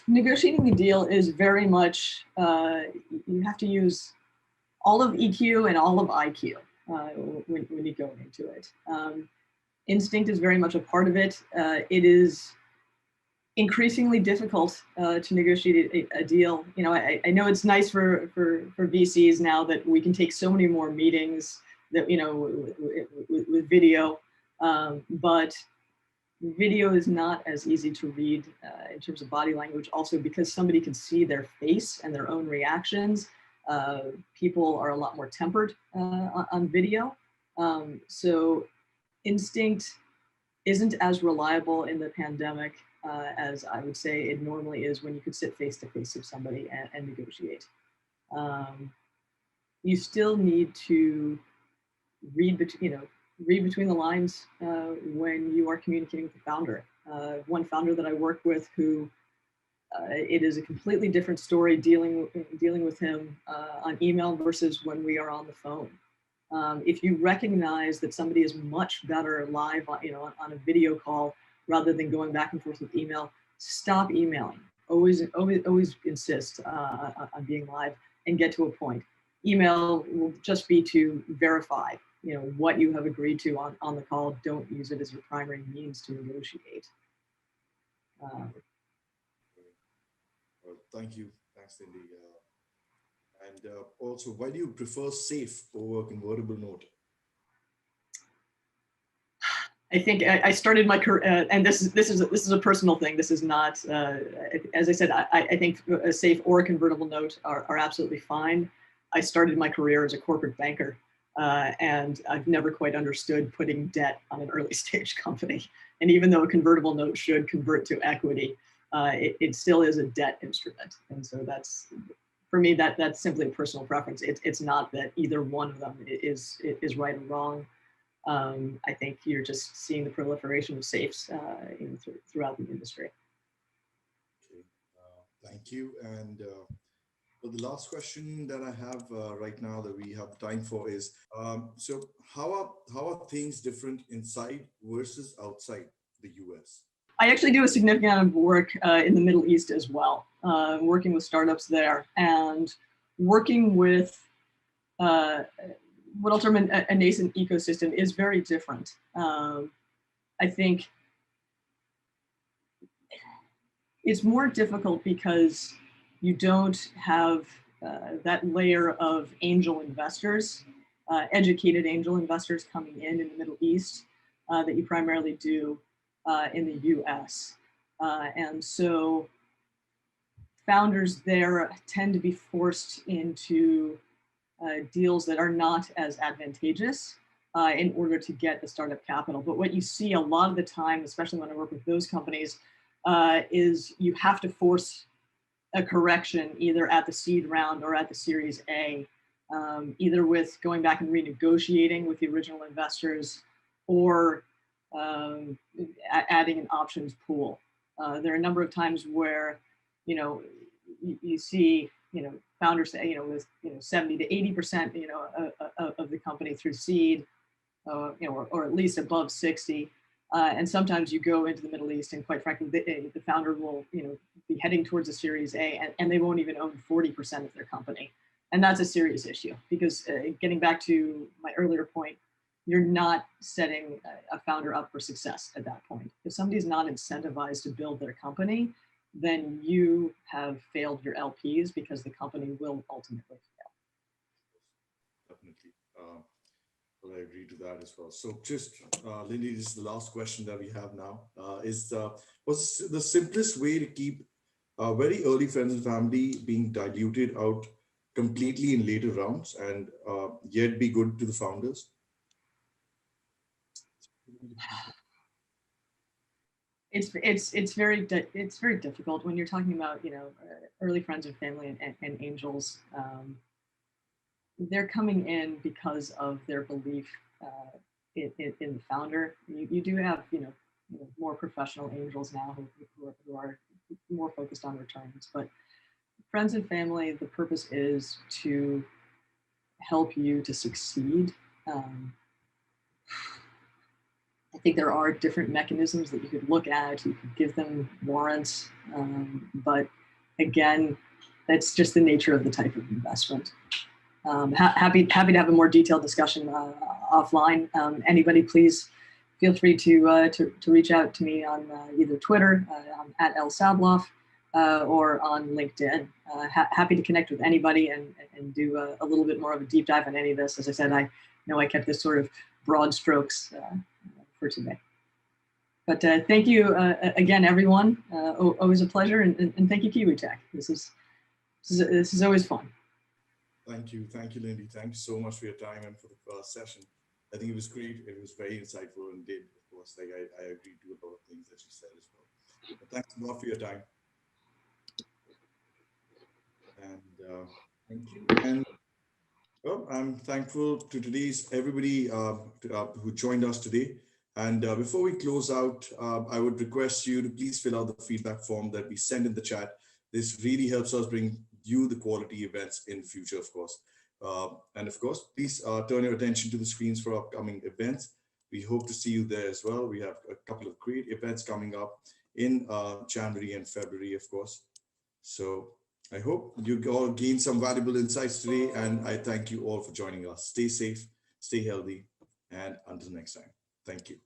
negotiating the deal is very much, you have to use all of EQ and all of IQ when you go into it. Instinct is very much a part of it. It is increasingly difficult to negotiate a deal. I know it's nice for VCs now that we can take so many more meetings that, with video, but video is not as easy to read in terms of body language, also because somebody can see their face and their own reactions. People are a lot more tempered on video. So instinct isn't as reliable in the pandemic as I would say it normally is when you could sit face to face with somebody and negotiate. You still need to read between the lines when you are communicating with the founder. One founder that I work with who it is a completely different story dealing with him on email versus when we are on the phone. If you recognize that somebody is much better live on a video call rather than going back and forth with email, stop emailing. Always insist on being live and get to a point. Email will just be to verify what you have agreed to on the call. Don't use it as your primary means to negotiate. Thank you. Thanks, Lindy. And also, why do you prefer SAFE over convertible note? I think I started my career, and this is a personal thing. This is not, as I said, I think a SAFE or a convertible note are absolutely fine. I started my career as a corporate banker, and I've never quite understood putting debt on an early stage company. And even though a convertible note should convert to equity, it still is a debt instrument. And so that's, for me, that's simply a personal preference. It's not that either one of them is right or wrong. I think you're just seeing the proliferation of SAFEs throughout the industry. Okay. Thank you. And for the last question that I have right now that we have time for is, so how are things different inside versus outside the US? I actually do a significant amount of work in the Middle East as well, working with startups there and working with what I'll term a nascent ecosystem is very different. I think it's more difficult because you don't have that layer of angel investors, educated angel investors coming in the Middle East that you primarily do in the US. And so founders there tend to be forced into deals that are not as advantageous in order to get the startup capital. But what you see a lot of the time, especially when I work with those companies, is you have to force a correction either at the seed round or at the Series A, either with going back and renegotiating with the original investors or adding an options pool. There are a number of times where, you see, founders say, with 70 to 80%, of the company through seed, or at least above 60. And sometimes you go into the Middle East, and quite frankly, the founder will, be heading towards a Series A, and they won't even own 40% of their company. And that's a serious issue because getting back to my earlier point, you're not setting a founder up for success at that point. If somebody's not incentivized to build their company, then you have failed your LPs because the company will ultimately fail. Definitely. Well, I agree to that as well. So just, Lindy, this is the last question that we have now. What's the simplest way to keep very early friends and family being diluted out completely in later rounds and yet be good to the founders? It's very difficult when you're talking about, you know, early friends and family and angels. They're coming in because of their belief in the founder. You do have, you know, more professional angels now who are more focused on returns, but friends and family, the purpose is to help you to succeed. I think there are different mechanisms that you could look at. You could give them warrants, but again, that's just the nature of the type of investment. Happy to have a more detailed discussion offline. Anybody, please feel free to reach out to me on either Twitter, I'm at Sablov, or on LinkedIn. Happy to connect with anybody and do a little bit more of a deep dive on any of this. As I said, I know I kept this sort of broad strokes for today. But thank you again, everyone. Always a pleasure, and thank you, KiwiTech. This is always fun. Thank you, Lindy. Thank you so much for your time and for the first session. I think it was great. It was very insightful and did, of course, like I agreed to a lot of things that you said as well. But thanks a lot for your time. And thank you. And well, I'm thankful to today's everybody who joined us today. And before we close out, I would request you to please fill out the feedback form that we send in the chat. This really helps us bring you the quality events in future, of course. And of course, please turn your attention to the screens for upcoming events. We hope to see you there as well. We have a couple of great events coming up in January and February, of course. So I hope you all gained some valuable insights today, and I thank you all for joining us. Stay safe, stay healthy, and until next time, thank you.